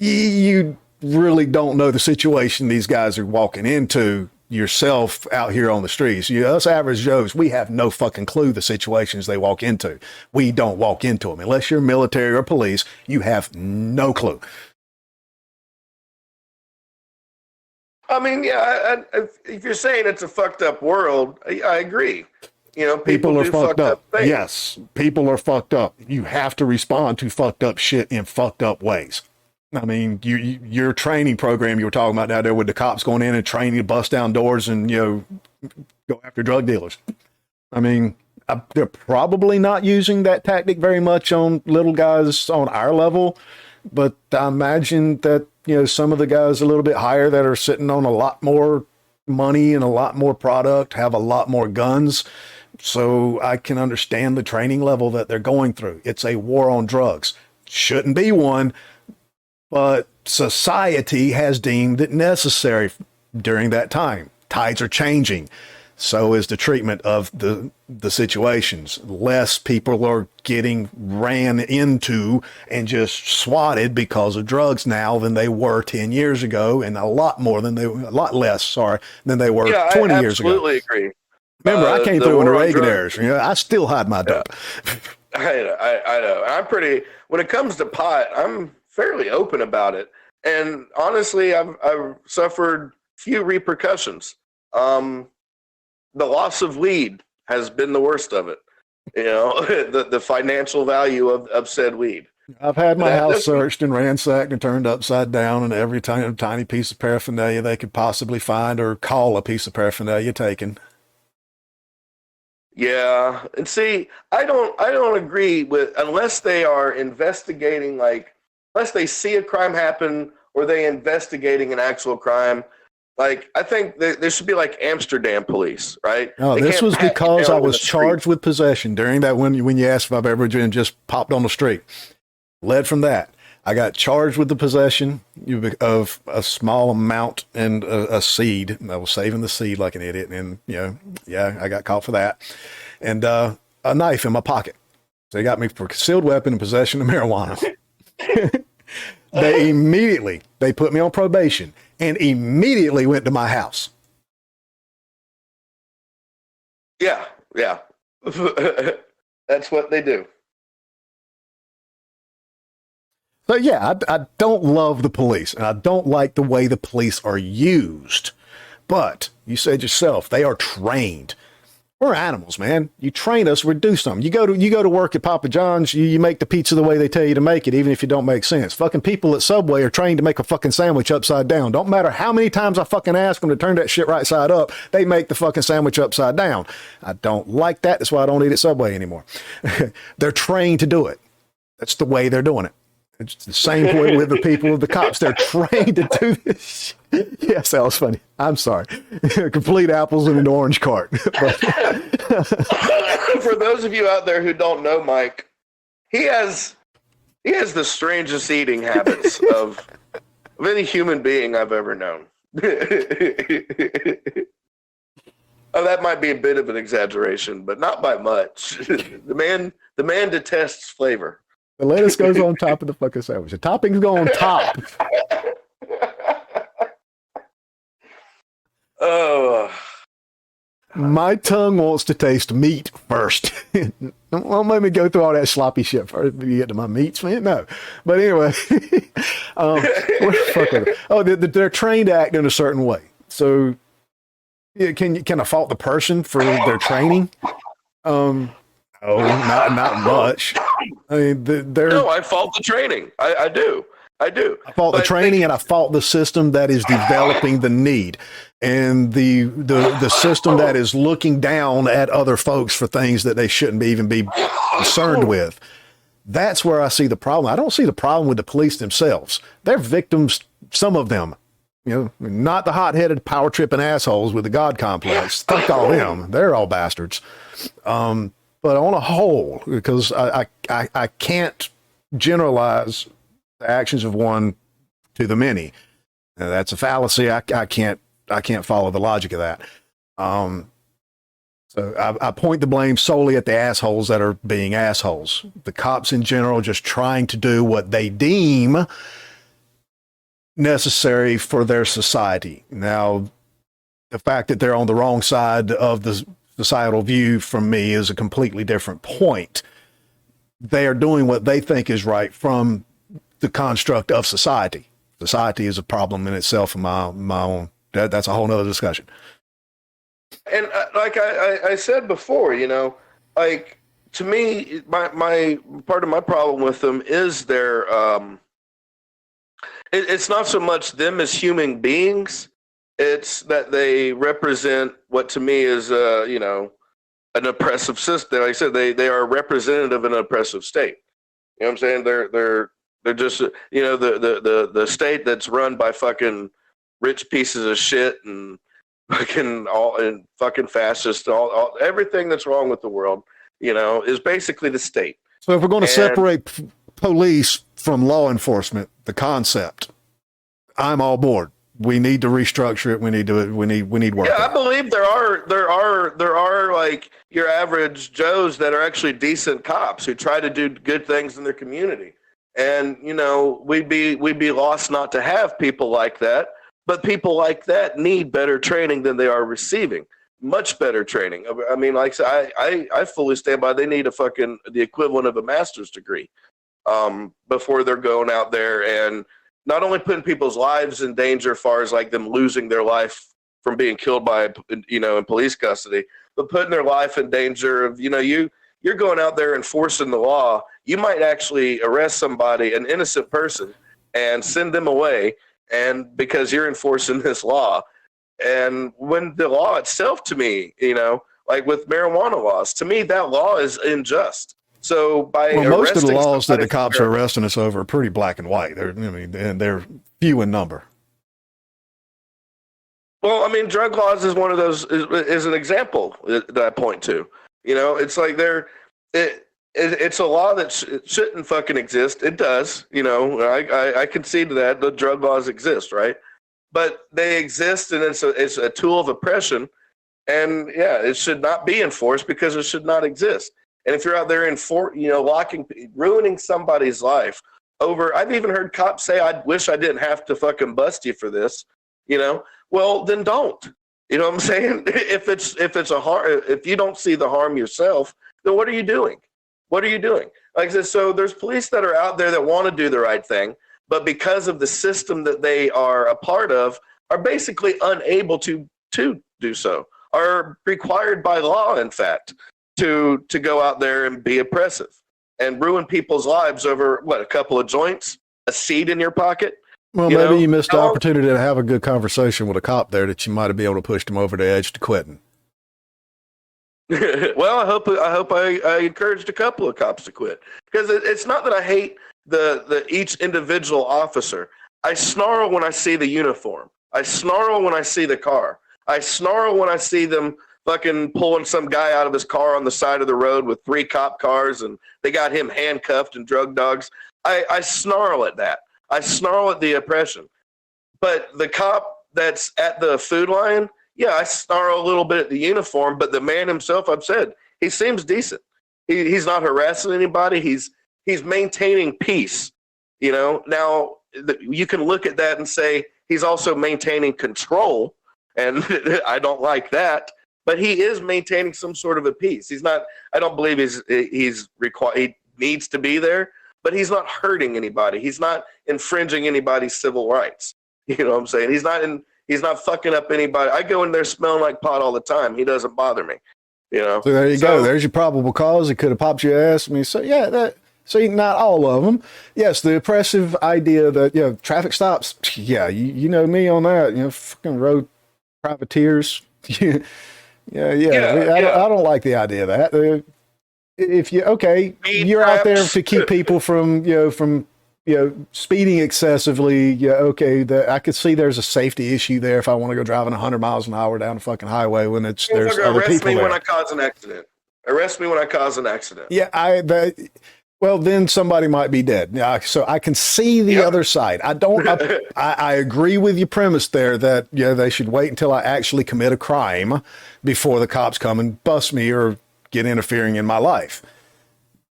you really don't know the situation these guys are walking into yourself out here on the streets. Us average Joes, we have no fucking clue the situations they walk into. We don't walk into them. Unless you're military or police, you have no clue. I mean, yeah, if you're saying it's a fucked up world, I agree. People are fucked up. Things. Yes, people are fucked up. You have to respond to fucked up shit in fucked up ways. I mean, your training program you were talking about down there with the cops going in and training to bust down doors and, go after drug dealers. I mean, they're probably not using that tactic very much on little guys on our level, but I imagine that, some of the guys a little bit higher that are sitting on a lot more money and a lot more product have a lot more guns. So I can understand the training level that they're going through. It's a war on drugs. Shouldn't be one, but society has deemed it necessary during that time. Tides are changing. so is the treatment of the situations. Less people are getting ran into and just swatted because of drugs now than they were 10 years ago, and a lot less than they were 20 years ago. I absolutely agree. Remember, I came through in the Reagan era. drugs, You know, I still hide my dope. I know. When it comes to pot, I'm fairly open about it. And honestly, I've suffered few repercussions. The loss of weed has been the worst of it. You know, the financial value of said weed. I've had my house searched and ransacked and turned upside down, and every tiny piece of paraphernalia they could possibly find or call a piece of paraphernalia taken. Yeah, and see, I don't agree with, unless they are investigating, like, unless they see a crime happen or they investigating an actual crime. Like, I think there should be like Amsterdam police, right? No, this was because I was charged with possession during that when you asked if I've ever just popped on the street. Led from that, I got charged with the possession of a small amount and a seed. I was saving the seed like an idiot, and I got caught for that. And a knife in my pocket. So they got me for concealed weapon and possession of marijuana. They put me on probation and immediately went to my house. Yeah. That's what they do. So yeah, I don't love the police, and I don't like the way the police are used. But you said yourself, they are trained. We're animals, man. You train us, we do something. You go to work at Papa John's, you make the pizza the way they tell you to make it, even if it don't make sense. Fucking people at Subway are trained to make a fucking sandwich upside down. Don't matter how many times I fucking ask them to turn that shit right side up, they make the fucking sandwich upside down. I don't like that. That's why I don't eat at Subway anymore. They're trained to do it. That's the way they're doing it. It's the same way with the people of the cops. They're trained to do this shit. Yes, that was funny. I'm sorry. Complete apples in an orange cart. But for those of you out there who don't know Mike, he has the strangest eating habits of any human being I've ever known. Oh, that might be a bit of an exaggeration, but not by much. The man detests flavor. The lettuce goes on top of the fucking sandwich. The toppings go on top. Oh. My tongue wants to taste meat first. Don't let me go through all that sloppy shit first before you get to my meats, man. No. But anyway, where the fuck are they? Oh, they're trained to act in a certain way. So can I fault the person for their training? Oh, not much. I mean, no, I fault the training. I do. I fault the training, and I fault the system that is developing the need, and the system that is looking down at other folks for things that they shouldn't even be concerned with. That's where I see the problem. I don't see the problem with the police themselves. They're victims, some of them. Not the hot-headed, power-tripping assholes with the God complex. Fuck all them. They're all bastards. But on a whole, because I can't generalize the actions of one to the many. That's a fallacy. I can't follow the logic of that. So I point the blame solely at the assholes that are being assholes. The cops in general just trying to do what they deem necessary for their society. Now, the fact that they're on the wrong side of the societal view from me is a completely different point. They are doing what they think is right from the construct of society. Society is a problem in itself in my own. That's a whole nother discussion. And like I said before, like, to me, my part of my problem with them is their it's not so much them as human beings. It's that they represent what to me is, an oppressive system. Like I said, they are representative of an oppressive state. You know what I'm saying? They're just, the state that's run by fucking rich pieces of shit and fucking fascist, all everything that's wrong with the world, is basically the state. So if we're going to separate police from law enforcement, the concept, I'm all board. we need to restructure it. We need work. Yeah, I believe there are like your average Joes that are actually decent cops who try to do good things in their community. And we'd be lost not to have people like that. But people like that need better training than they are receiving. Much better training. I mean, like I fully stand by. They need the equivalent of a master's degree before they're going out there and not only putting people's lives in danger, as far as like them losing their life from being killed by in police custody, but putting their life in danger of you're going out there enforcing the law. You might actually arrest somebody, an innocent person, and send them away. And because you're enforcing this law, and when the law itself, to me, like with marijuana laws, to me that law is unjust. So most of the laws that the cops are arresting us over are pretty black and white. They're few in number. Well, I mean, drug laws is one of those. Is an example that I point to. It's like it's a law that shouldn't fucking exist. It does. I concede to that. The drug laws exist, right? But they exist, and it's a tool of oppression. And yeah, it should not be enforced because it should not exist. And if you're out there ruining somebody's life over, I've even heard cops say, "I wish I didn't have to fucking bust you for this." Well, then don't. You know what I'm saying? If it's a harm, if you don't see the harm yourself, then what are you doing? What are you doing? Like I said, so there's police that are out there that want to do the right thing, but because of the system that they are a part of, are basically unable to do so, are required by law, in fact, to go out there and be oppressive and ruin people's lives over a couple of joints, a seed in your pocket. Well, maybe you missed the opportunity to have a good conversation with a cop there that you might have been able to push them over the edge to quitting. Well, I hope I encouraged a couple of cops to quit, because it's not that I hate the each individual officer. I snarl when I see the uniform. I snarl when I see the car. I snarl when I see them fucking pulling some guy out of his car on the side of the road with 3 cop cars and they got him handcuffed and drug dogs. I snarl at that. I snarl at the oppression. But the cop that's at the food line, yeah, I snarl a little bit at the uniform, but the man himself, I've said, he seems decent. He's not harassing anybody. He's maintaining peace. Now you can look at that and say he's also maintaining control, and I don't like that. But he is maintaining some sort of a peace. He's not. I don't believe he's required. He needs to be there, but he's not hurting anybody. He's not infringing anybody's civil rights. You know what I'm saying? He's not fucking up anybody. I go in there smelling like pot all the time. He doesn't bother me. So there you go. There's your probable cause. It could have popped your ass. I mean, so yeah, see, not all of them. Yes, the oppressive idea that traffic stops. Yeah, you know me on that. Fucking road privateers. Yeah. I don't like the idea of that. If you're out there to keep people from speeding excessively. I could see there's a safety issue there if I want to go driving 100 miles an hour down the fucking highway when there's other people there. Arrest me when I cause an accident. Arrest me when I cause an accident. Yeah, well, then somebody might be dead. Yeah, so I can see the other side. I agree with your premise there that they should wait until I actually commit a crime before the cops come and bust me or get interfering in my life.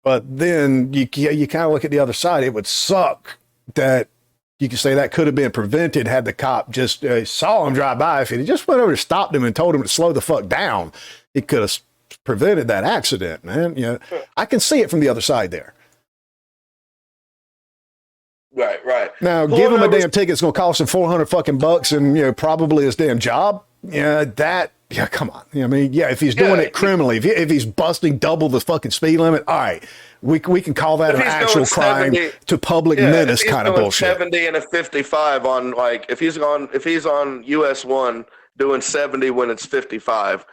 But then you kind of look at the other side. It would suck that you could say that could have been prevented had the cop just saw him drive by. If he just went over to stop him and told him to slow the fuck down, it could have prevented that accident, man. I can see it from the other side there. Right. Now, give him a damn ticket. It's going to cost him $400 and probably his damn job. Come on. If he's doing it criminally, if he's busting double the fucking speed limit, all right, we can call that an actual crime to public menace kind of bullshit. 70 and a 55 on if he's on US 1 doing 70 when it's 55.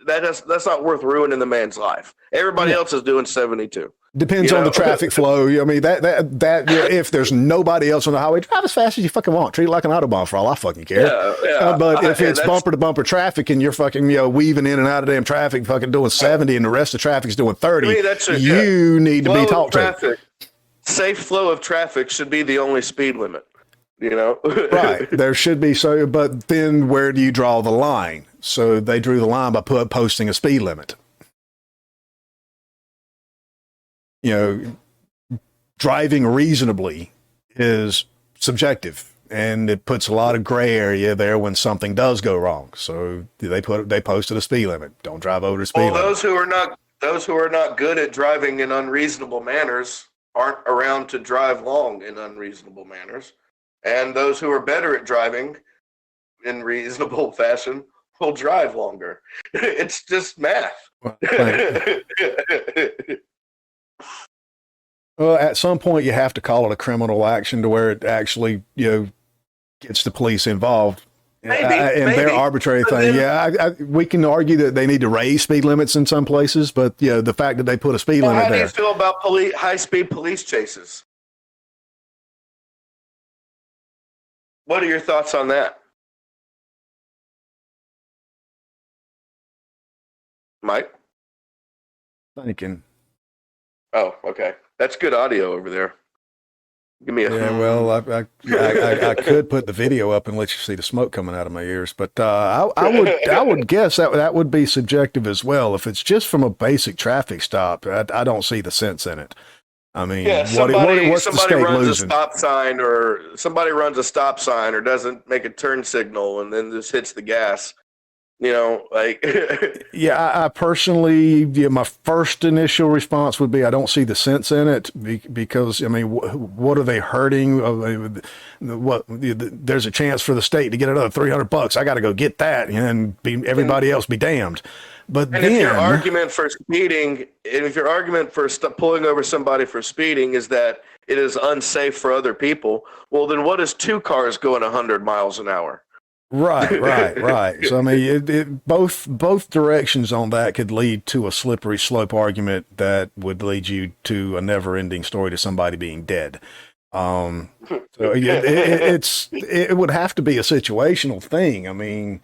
That's not worth ruining the man's life. Everybody else is doing 72. Depends on the traffic flow. If there's nobody else on the highway, drive as fast as you fucking want. Treat it like an Autobahn for all I fucking care. But if it's bumper to bumper traffic and you're fucking weaving in and out of damn traffic, fucking doing 70 and the rest of the traffic's doing 30, you need to be talked to. Safe flow of traffic should be the only speed limit. you know? Right. There should be so, but then where do you draw the line? So they drew the line by posting a speed limit. You know, driving reasonably is subjective, and it puts a lot of gray area there when something does go wrong. So they posted a speed limit. Don't drive over the speed limit. Those who are not good at driving in unreasonable manners aren't around to drive long in unreasonable manners. And those who are better at driving in reasonable fashion will drive longer. It's just math. Well, at some point you have to call it a criminal action to where it actually, gets the police involved in their arbitrary thing. We can argue that they need to raise speed limits in some places, but the fact that they put a speed limit there. How do you feel about high-speed police chases? What are your thoughts on that? Mike? Thinking. Oh, okay. That's good audio over there. Give me a. Yeah, well, I could put the video up and let you see the smoke coming out of my ears, but I would guess that would be subjective as well. If it's just from a basic traffic stop, I don't see the sense in it. I mean, what's the state runs losing? Somebody runs a stop sign or doesn't make a turn signal and then just hits the gas. Yeah, I personally, my first initial response would be I don't see the sense in it because, I mean, what are they hurting? There's a chance for the state to get another $300. I got to go get that and everybody else be damned. If your argument for speeding, pulling over somebody for speeding is that it is unsafe for other people, well, then what is two cars going 100 miles an hour? Right. So I mean, both directions on that could lead to a slippery slope argument that would lead you to a never-ending story to somebody being dead. So it would have to be a situational thing. I mean,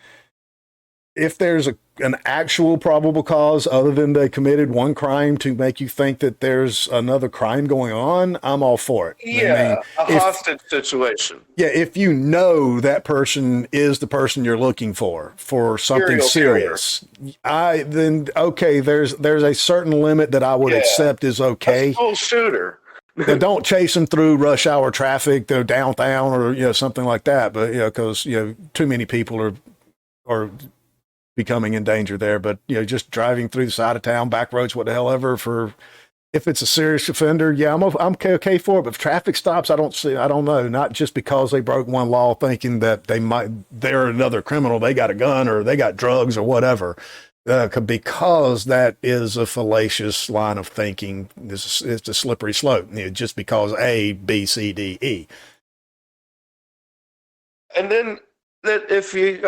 if there's an actual probable cause other than they committed one crime to make you think that there's another crime going on, I'm all for it. Yeah, hostage situation. Yeah, if you know that person is the person you're looking for something serious, there's a certain limit that I would accept is okay. A school shooter. Now, don't chase them through rush hour traffic, they're downtown or something like that. But because too many people are becoming in danger there, but just driving through the side of town, back roads, what the hell ever, if it's a serious offender, I'm okay for it. But if traffic stops, I don't know. Not just because they broke one law thinking that they're another criminal, they got a gun or they got drugs or whatever, because that is a fallacious line of thinking. It's a slippery slope, just because A, B, C, D, E. And then that if you,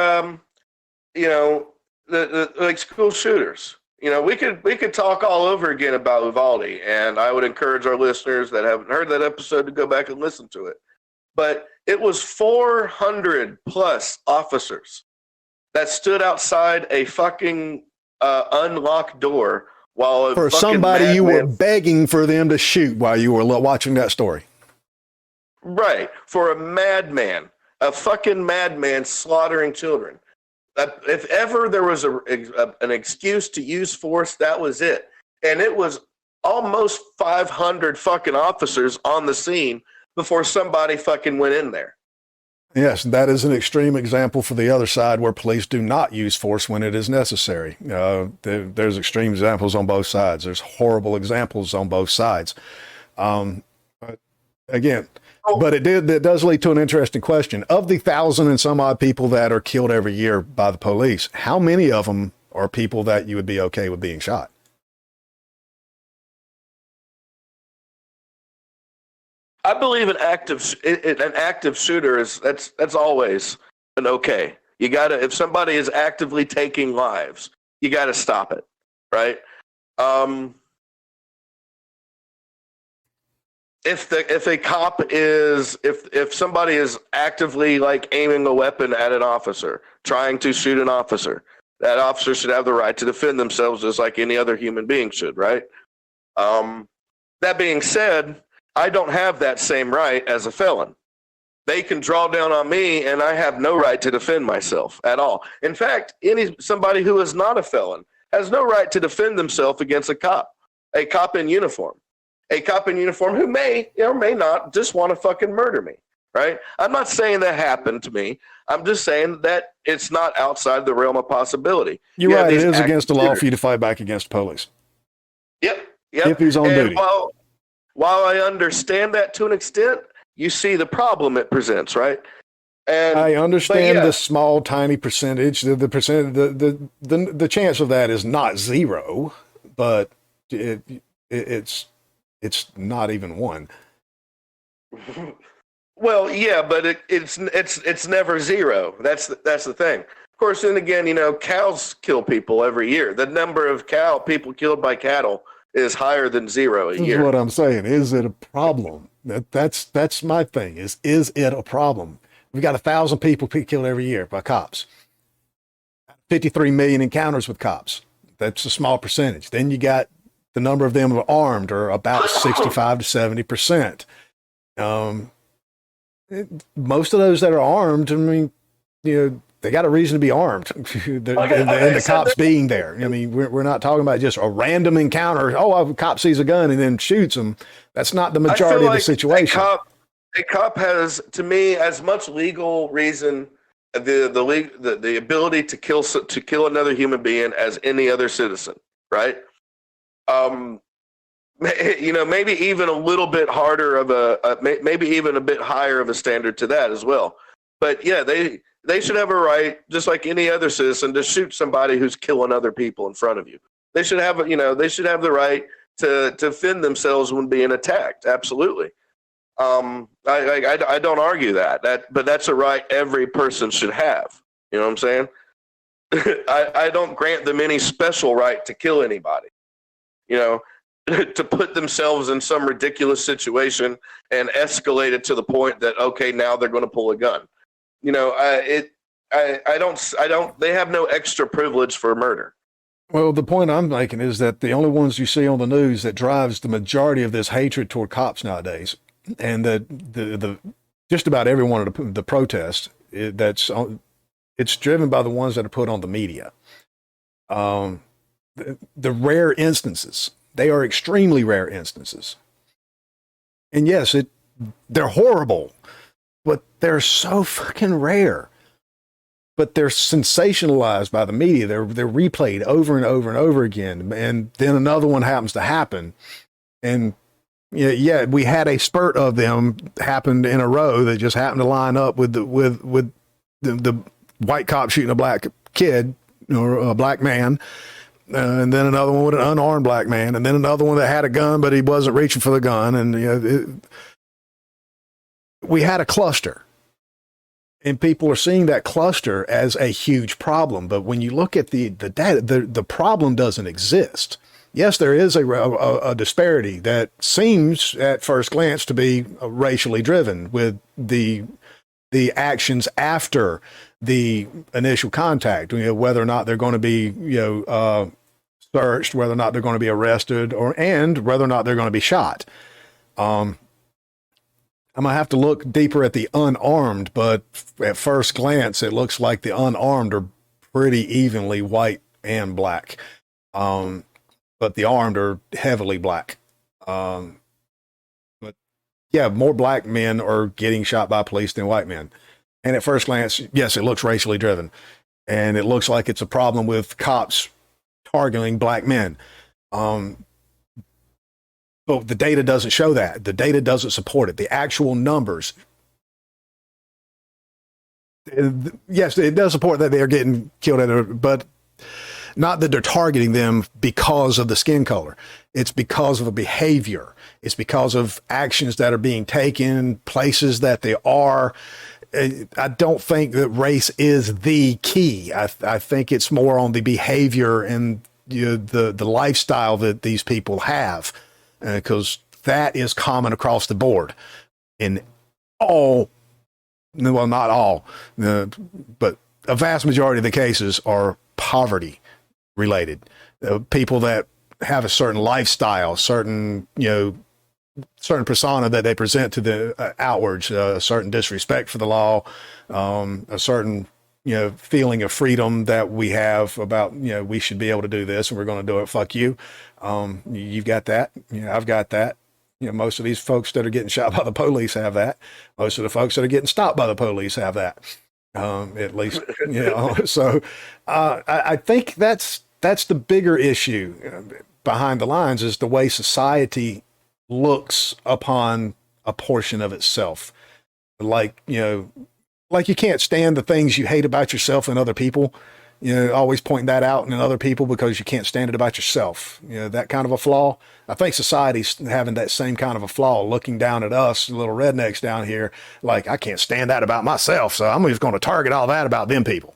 like school shooters, we could talk all over again about Uvalde, and I would encourage our listeners that haven't heard that episode to go back and listen to it. But it was 400 plus officers that stood outside a fucking unlocked door while for somebody you were begging for them to shoot while you were watching that story. Right, for a fucking madman slaughtering children. If ever there was an excuse to use force, that was it. And it was almost 500 fucking officers on the scene before somebody fucking went in there. Yes, that is an extreme example for the other side where police do not use force when it is necessary. There's extreme examples on both sides. There's horrible examples on both sides. But it does lead to an interesting question. Of the 1,000 and some odd people that are killed every year by the police, how many of them are people that you would be okay with being shot? I believe an active shooter that's always an okay. You gotta, if somebody is actively taking lives, you gotta stop it, right? If somebody is actively like aiming a weapon at an officer, trying to shoot an officer, that officer should have the right to defend themselves just like any other human being should, right? That being said, I don't have that same right as a felon. they can draw down on me, and I have no right to defend myself at all. In fact, somebody who is not a felon has no right to defend themselves against a cop in uniform, who may or may not just want to fucking murder me, right? I'm not saying that happened to me. I'm just saying that it's not outside the realm of possibility. You're right. It is against the law for you to fight back against the police. Yep. If he's on duty. While I understand that to an extent, you see the problem it presents, right? And I understand the small, tiny percentage. The chance of that is not zero, but it's not even one. Well, yeah, but it's never zero. That's the thing. Of course, and again, cows kill people every year. The number of people killed by cattle is higher than zero a year. That's what I'm saying. Is it a problem? That's my thing. Is it a problem? We've got 1,000 people killed every year by cops. 53 million encounters with cops. That's a small percentage. Then you got the number of them are armed, or about 65 to 70%. Most of those that are armed, I mean, they got a reason to be armed. and the cops being there. I mean, we're not talking about just a random encounter. Oh, a cop sees a gun and then shoots him. That's not the majority of the situation. A cop has, to me, as much legal reason, the ability to kill another human being as any other citizen, right? Maybe even a little bit harder of maybe even a bit higher of a standard to that as well. But yeah, they should have a right, just like any other citizen, to shoot somebody who's killing other people in front of you. They should have the right to defend themselves when being attacked. Absolutely. I don't argue that, but that's a right every person should have. You know what I'm saying? I don't grant them any special right to kill anybody, to put themselves in some ridiculous situation and escalate it to the point that, okay, now they're going to pull a gun. They have no extra privilege for murder. Well, the point I'm making is that the only ones you see on the news that drives the majority of this hatred toward cops nowadays, and the just about every one of the protests, it's driven by the ones that are put on the media. The rare instances, they are extremely rare instances. And yes, they're horrible, but they're so fucking rare. But they're sensationalized by the media. They're replayed over and over and over again. And then another one happens to happen. And yeah, we had a spurt of them happened in a row that just happened to line up with the white cop shooting a black kid or a black man. And then another one with an unarmed black man. And then another one that had a gun, but he wasn't reaching for the gun. And we had a cluster. And people are seeing that cluster as a huge problem. But when you look at the data, the problem doesn't exist. Yes, there is a disparity that seems at first glance to be racially driven with the actions after the initial contact, whether or not they're going to be, searched, whether or not they're going to be arrested, and whether or not they're going to be shot. I'm going to have to look deeper at the unarmed, but at first glance, it looks like the unarmed are pretty evenly white and black. But the armed are heavily black. But yeah, more black men are getting shot by police than white men. And at first glance, yes, it looks racially driven. And it looks like it's a problem with cops targeting black men. But the data doesn't show that. The data doesn't support it. The actual numbers, yes, it does support that they are getting killed, but not that they're targeting them because of the skin color. It's because of a behavior. It's because of actions that are being taken, places that they are. I don't think that race is the key. I think it's more on the behavior and the lifestyle that these people have, because that is common across the board in all, well, not all, but a vast majority of the cases are poverty related. People that have a certain lifestyle, certain, certain persona that they present to the outwards, a certain disrespect for the law, a certain, feeling of freedom that we have about, we should be able to do this and we're going to do it. Fuck you. You've got that. I've got that. Most of these folks that are getting shot by the police have that. Most of the folks that are getting stopped by the police have that. At least, so, I think that's the bigger issue behind the lines, is the way society looks upon a portion of itself. Like you can't stand the things you hate about yourself and other people, always pointing that out in other people because you can't stand it about yourself. That kind of a flaw. I think society's having that same kind of a flaw, looking down at us little rednecks down here. Like, I can't stand that about myself, so I'm just going to target all that about them people.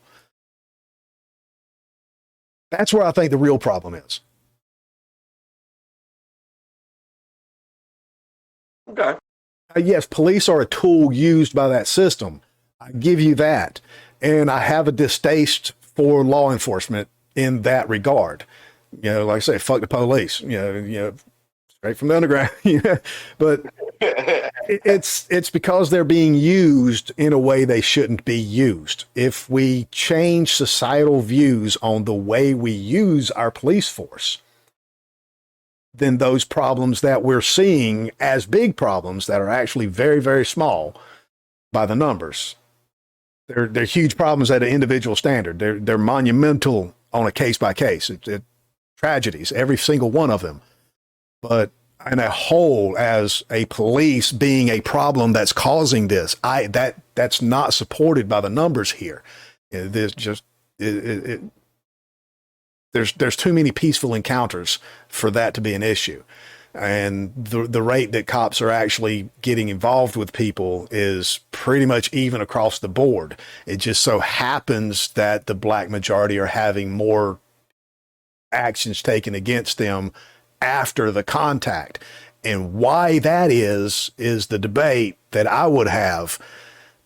That's where I think the real problem is. Okay. Yes, police are a tool used by that system. I give you that. And I have a distaste for law enforcement in that regard. Like I say, fuck the police, straight from the underground. But it's because they're being used in a way they shouldn't be used. If we change societal views on the way we use our police force, then those problems that we're seeing as big problems that are actually very, very small by the numbers, they're huge problems at an individual standard. They're monumental on a case by case. It's tragedies, every single one of them. But in a whole, as a police being a problem that's causing this, that's not supported by the numbers here. There's just there's too many peaceful encounters for that to be an issue. And the rate that cops are actually getting involved with people is pretty much even across the board. It just so happens that the black majority are having more actions taken against them after the contact. And why that is the debate that I would have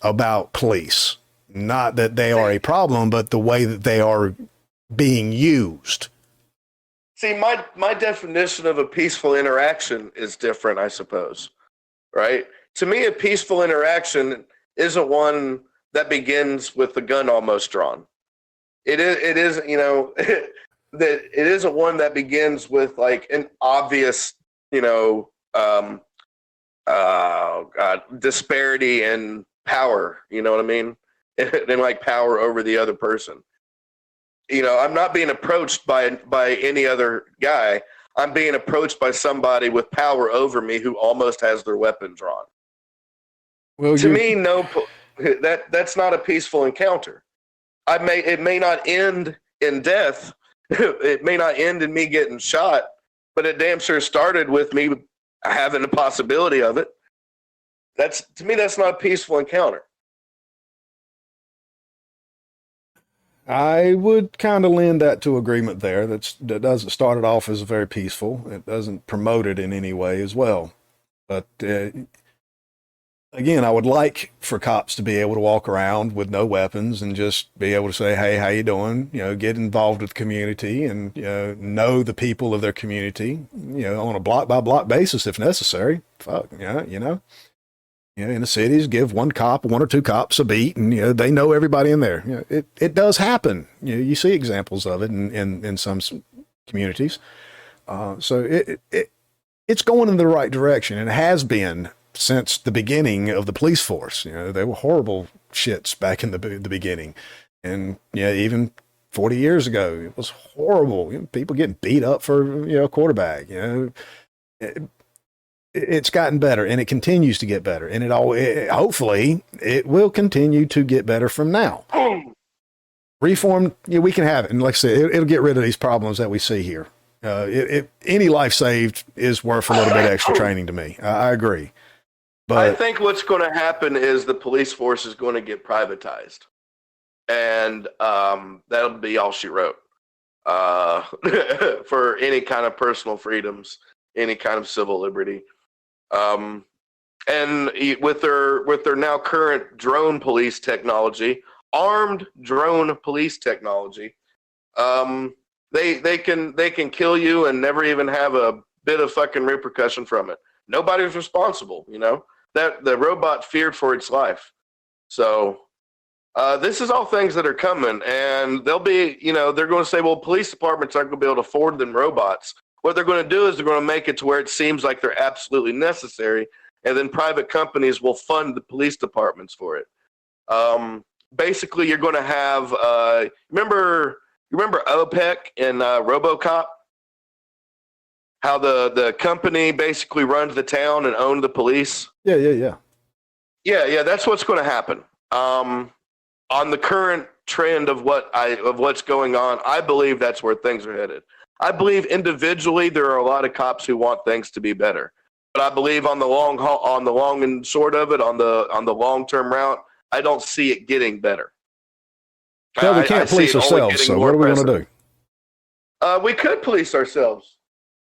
about police. Not that they are a problem, but the way that they are being used. See, my definition of a peaceful interaction is different, I suppose, right? To me, a peaceful interaction isn't one that begins with the gun almost drawn. It is, that it isn't one that begins with like an obvious, disparity in power. You know what I mean? And like power over the other person. I'm not being approached by any other guy. I'm being approached by somebody with power over me who almost has their weapon drawn. Well, to me, no, that's not a peaceful encounter. It may not end in death. It may not end in me getting shot, but it damn sure started with me having the possibility of it. To me, that's not a peaceful encounter. I would kind of lend that to agreement there. That doesn't start it off as very peaceful. It doesn't promote it in any way as well. But again, I would like for cops to be able to walk around with no weapons and just be able to say, "Hey, how you doing?" Get involved with the community and know the people of their community. On a block by block basis if necessary. Fuck, in the cities, give one or two cops a beat, and they know everybody in there. It does happen. You see examples of it in some communities. So it's going in the right direction, and it has been since the beginning of the police force. They were horrible shits back in the beginning, and even 40 years ago, it was horrible. People getting beat up for a quarterback. It's gotten better, and it continues to get better, and hopefully it will continue to get better from now. Reform, we can have it, and like I said, it'll get rid of these problems that we see here. Any life saved is worth a little bit extra training to me. I agree, but I think what's going to happen is the police force is going to get privatized, and that'll be all she wrote for any kind of personal freedoms, any kind of civil liberty. And with their now current drone police technology, armed drone police technology, they can kill you and never even have a bit of fucking repercussion from it. Nobody's responsible, you know? That the robot feared for its life. So this is all things that are coming, and they'll be, you know, they're going to say, well, police departments aren't going to be able to afford them robots. What they're going to do is they're going to make it to where it seems like they're absolutely necessary, and then private companies will fund the police departments for it. Basically, you're going to have, remember OPEC and RoboCop? How the company basically runs the town and owns the police? Yeah. Yeah, that's what's going to happen. On the current trend of what's going on, I believe that's where things are headed. I believe individually there are a lot of cops who want things to be better, but I believe on the long and short of it, on the long-term route, I don't see it getting better. Well, we can't police ourselves, so what are we going to do? We could police ourselves.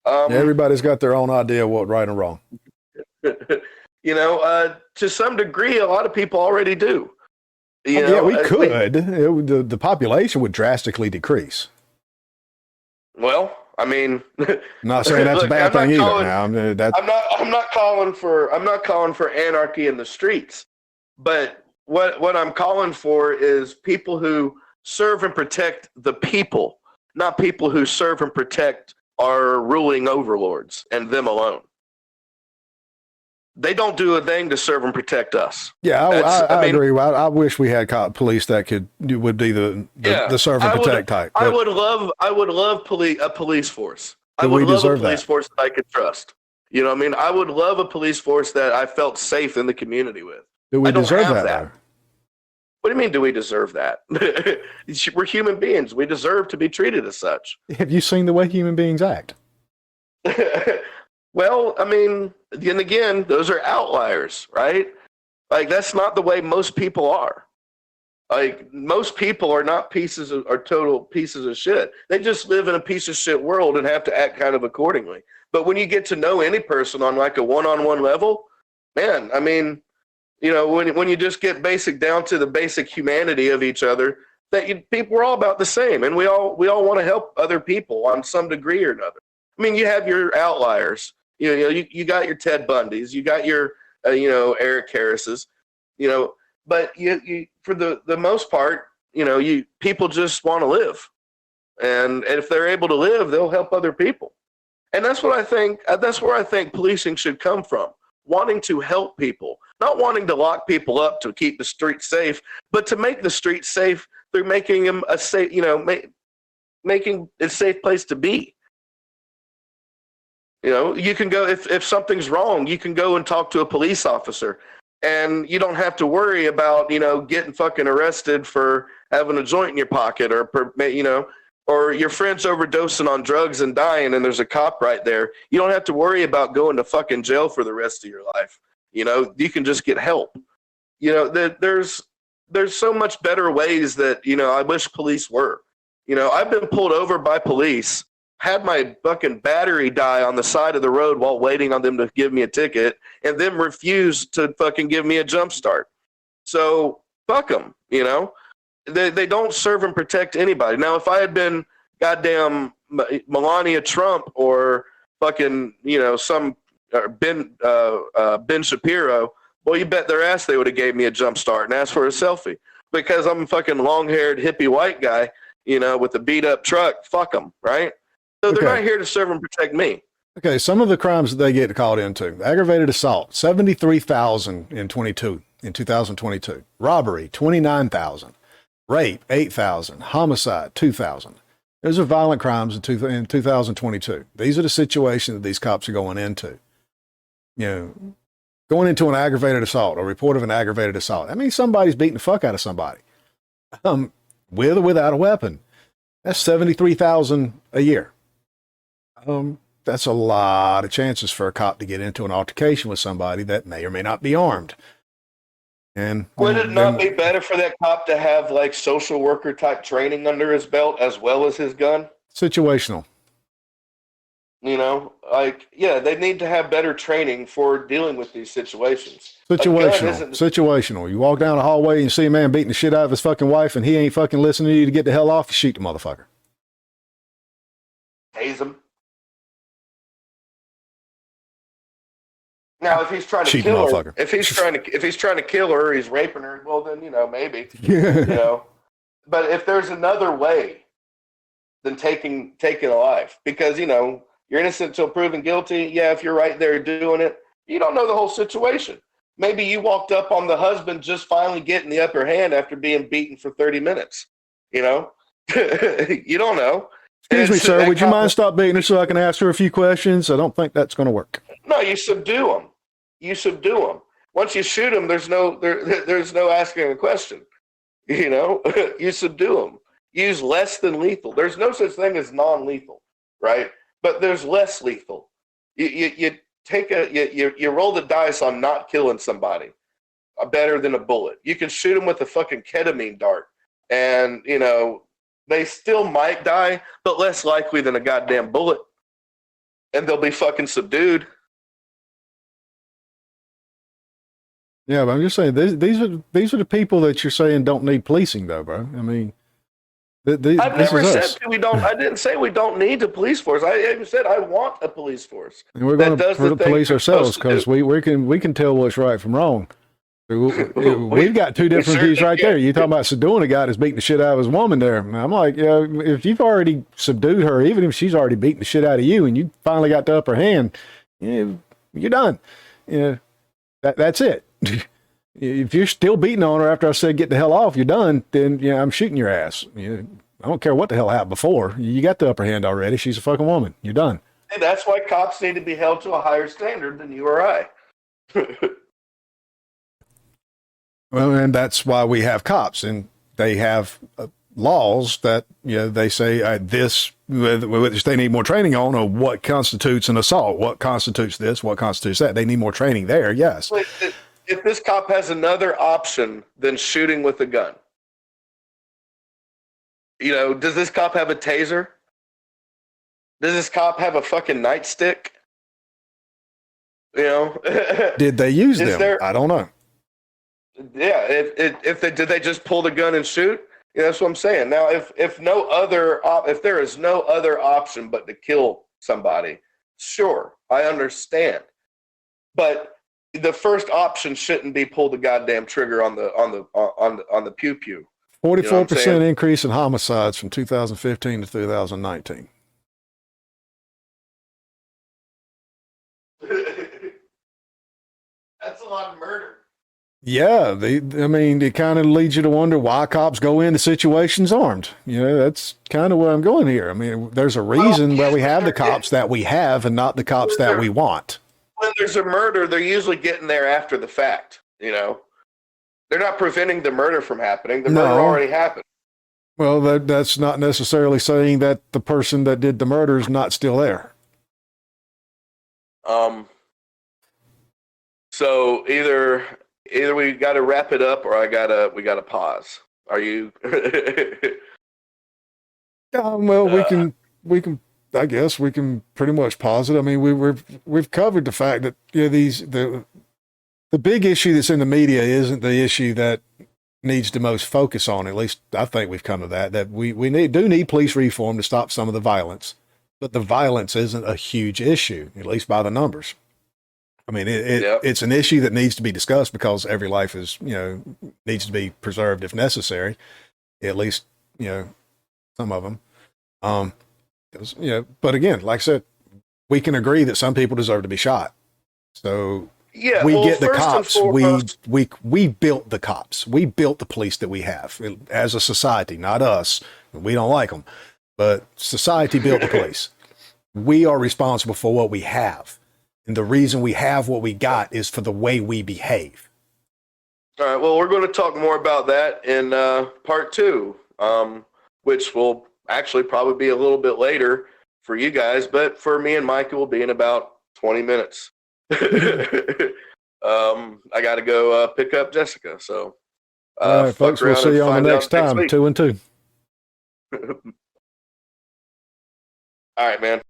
Everybody's got their own idea of what right and wrong. You know, to some degree, a lot of people already do. Yeah, we could. The population would drastically decrease. Well, I mean, I'm not saying that's a bad thing either. I'm not calling for anarchy in the streets, but what I'm calling for is people who serve and protect the people, not people who serve and protect our ruling overlords and them alone. They don't do a thing to serve and protect us. Yeah, I agree. I wish we had police that would be the serve and protect type. I would love a police force. I would love a police force that I could trust. You know what I mean? I would love a police force that I felt safe in the community with. Do we deserve that? What do you mean, do we deserve that? We're human beings. We deserve to be treated as such. Have you seen the way human beings act? Well, I mean, and again, those are outliers, right? Like, that's not the way most people are. Like, most people are not total pieces of shit. They just live in a piece of shit world and have to act kind of accordingly. But when you get to know any person on like a one-on-one level, man, I mean, you know, when you just get down to the basic humanity of each other, people are all about the same, and we all want to help other people on some degree or another. I mean, you have your outliers. You got your Ted Bundys, you got your Eric Harrises, but you for the most part, people just want to live, and if they're able to live, they'll help other people, and that's what I think. That's where I think policing should come from: wanting to help people, not wanting to lock people up to keep the streets safe, but to make the streets safe through making them a safe, making it a safe place to be. You can go, if something's wrong, you can go and talk to a police officer, and you don't have to worry about, getting fucking arrested for having a joint in your pocket, or your friend's overdosing on drugs and dying and there's a cop right there. You don't have to worry about going to fucking jail for the rest of your life. You can just get help. There's so much better ways that, I wish police were. I've been pulled over by police, had my fucking battery die on the side of the road while waiting on them to give me a ticket, and then refused to fucking give me a jump start. So fuck them, They don't serve and protect anybody. Now, if I had been goddamn Melania Trump or fucking, Ben Shapiro, well, you bet their ass they would have gave me a jump start and asked for a selfie. Because I'm a fucking long-haired hippie white guy, with a beat-up truck. Fuck them, right? So they're not here to serve and protect me. Okay, some of the crimes that they get caught into: aggravated assault, 73,000 in 2022. Robbery, 29,000. Rape, 8,000. Homicide, 2,000. Those are violent crimes in 2022. These are the situations that these cops are going into. Going into an aggravated assault, a report of an aggravated assault. I mean, somebody's beating the fuck out of somebody, with or without a weapon. That's 73,000 a year. That's a lot of chances for a cop to get into an altercation with somebody that may or may not be armed. And would it not be better for that cop to have like social worker type training under his belt as well as his gun? Situational. They need to have better training for dealing with these situations. Situational. You walk down the hallway and you see a man beating the shit out of his fucking wife and he ain't fucking listening to you to get the hell off, you shoot the motherfucker. Tase him. Now, if he's trying to Cheating kill her, motherfucker. if he's trying to kill her, he's raping her. Well, then maybe Yeah. But if there's another way than taking a life, because you're innocent until proven guilty. Yeah, if you're right there doing it, you don't know the whole situation. Maybe you walked up on the husband just finally getting the upper hand after being beaten for 30 minutes. You don't know. Excuse me, sir. Would you mind stop beating her so I can ask her a few questions? I don't think that's going to work. No, you subdue them. Once you shoot them, there's no asking a question. You subdue them. Use less than lethal. There's no such thing as non-lethal, right? But there's less lethal. You roll the dice on not killing somebody better than a bullet. You can shoot them with a fucking ketamine dart, and they still might die, but less likely than a goddamn bullet, and they'll be fucking subdued. Yeah, but I'm just saying these are the people that you're saying don't need policing, though, bro. I mean, I've never said we don't. I didn't say we don't need a police force. I even said I want a police force. And we're going to police ourselves because we can tell what's right from wrong. We've got two different views right there. You talking about subduing a guy that's beating the shit out of his woman there. I'm like, if you've already subdued her, even if she's already beating the shit out of you, and you finally got the upper hand, you're done. That's it. If you're still beating on her after I said get the hell off, you're done, then I'm shooting your ass. I don't care what the hell happened before. You got the upper hand already. She's a fucking woman. You're done. And that's why cops need to be held to a higher standard than you or I. Well, and that's why we have cops, and they have laws that they say which they need more training on, or what constitutes an assault, what constitutes this, what constitutes that. They need more training there. Yes. If this cop has another option than shooting with a gun, does this cop have a taser? Does this cop have a fucking nightstick? Did they use them? I don't know. Yeah, if they just pull the gun and shoot? That's what I'm saying. Now, if there is no other option but to kill somebody, sure, I understand. But the first option shouldn't be pull the goddamn trigger on the pew pew. 44% increase in homicides from 2015 to 2019. That's a lot of murder. Yeah, it kind of leads you to wonder why cops go into situations armed. That's kind of where I'm going here. I mean, there's a reason why we have the cops that we have and not the cops that we want. When there's a murder, they're usually getting there after the fact. They're not preventing the murder from happening. The murder already happened. Well, that's not necessarily saying that the person that did the murder is not still there. So either we got to wrap it up, or we got to pause. Are you? Well, we can. I guess we can pretty much pause it. I mean, we've covered the fact that the big issue that's in the media isn't the issue that needs the most focus on. At least I think we've come to that we do need police reform to stop some of the violence, but the violence isn't a huge issue, at least by the numbers. I mean, it's an issue that needs to be discussed because every life is, needs to be preserved if necessary, at least, some of them. But again, like I said, we can agree that some people deserve to be shot. So we get the cops. We built the cops. We built the police that we have as a society, not us. We don't like them, but society built the police. We are responsible for what we have. And the reason we have what we got is for the way we behave. All right. Well, we're going to talk more about that in part 2, which will actually probably be a little bit later for you guys, but for me and Mike, it will be in about 20 minutes. I got to go pick up Jessica. So, all right, folks, we'll see you on the next time. 2 and 2. All right, man.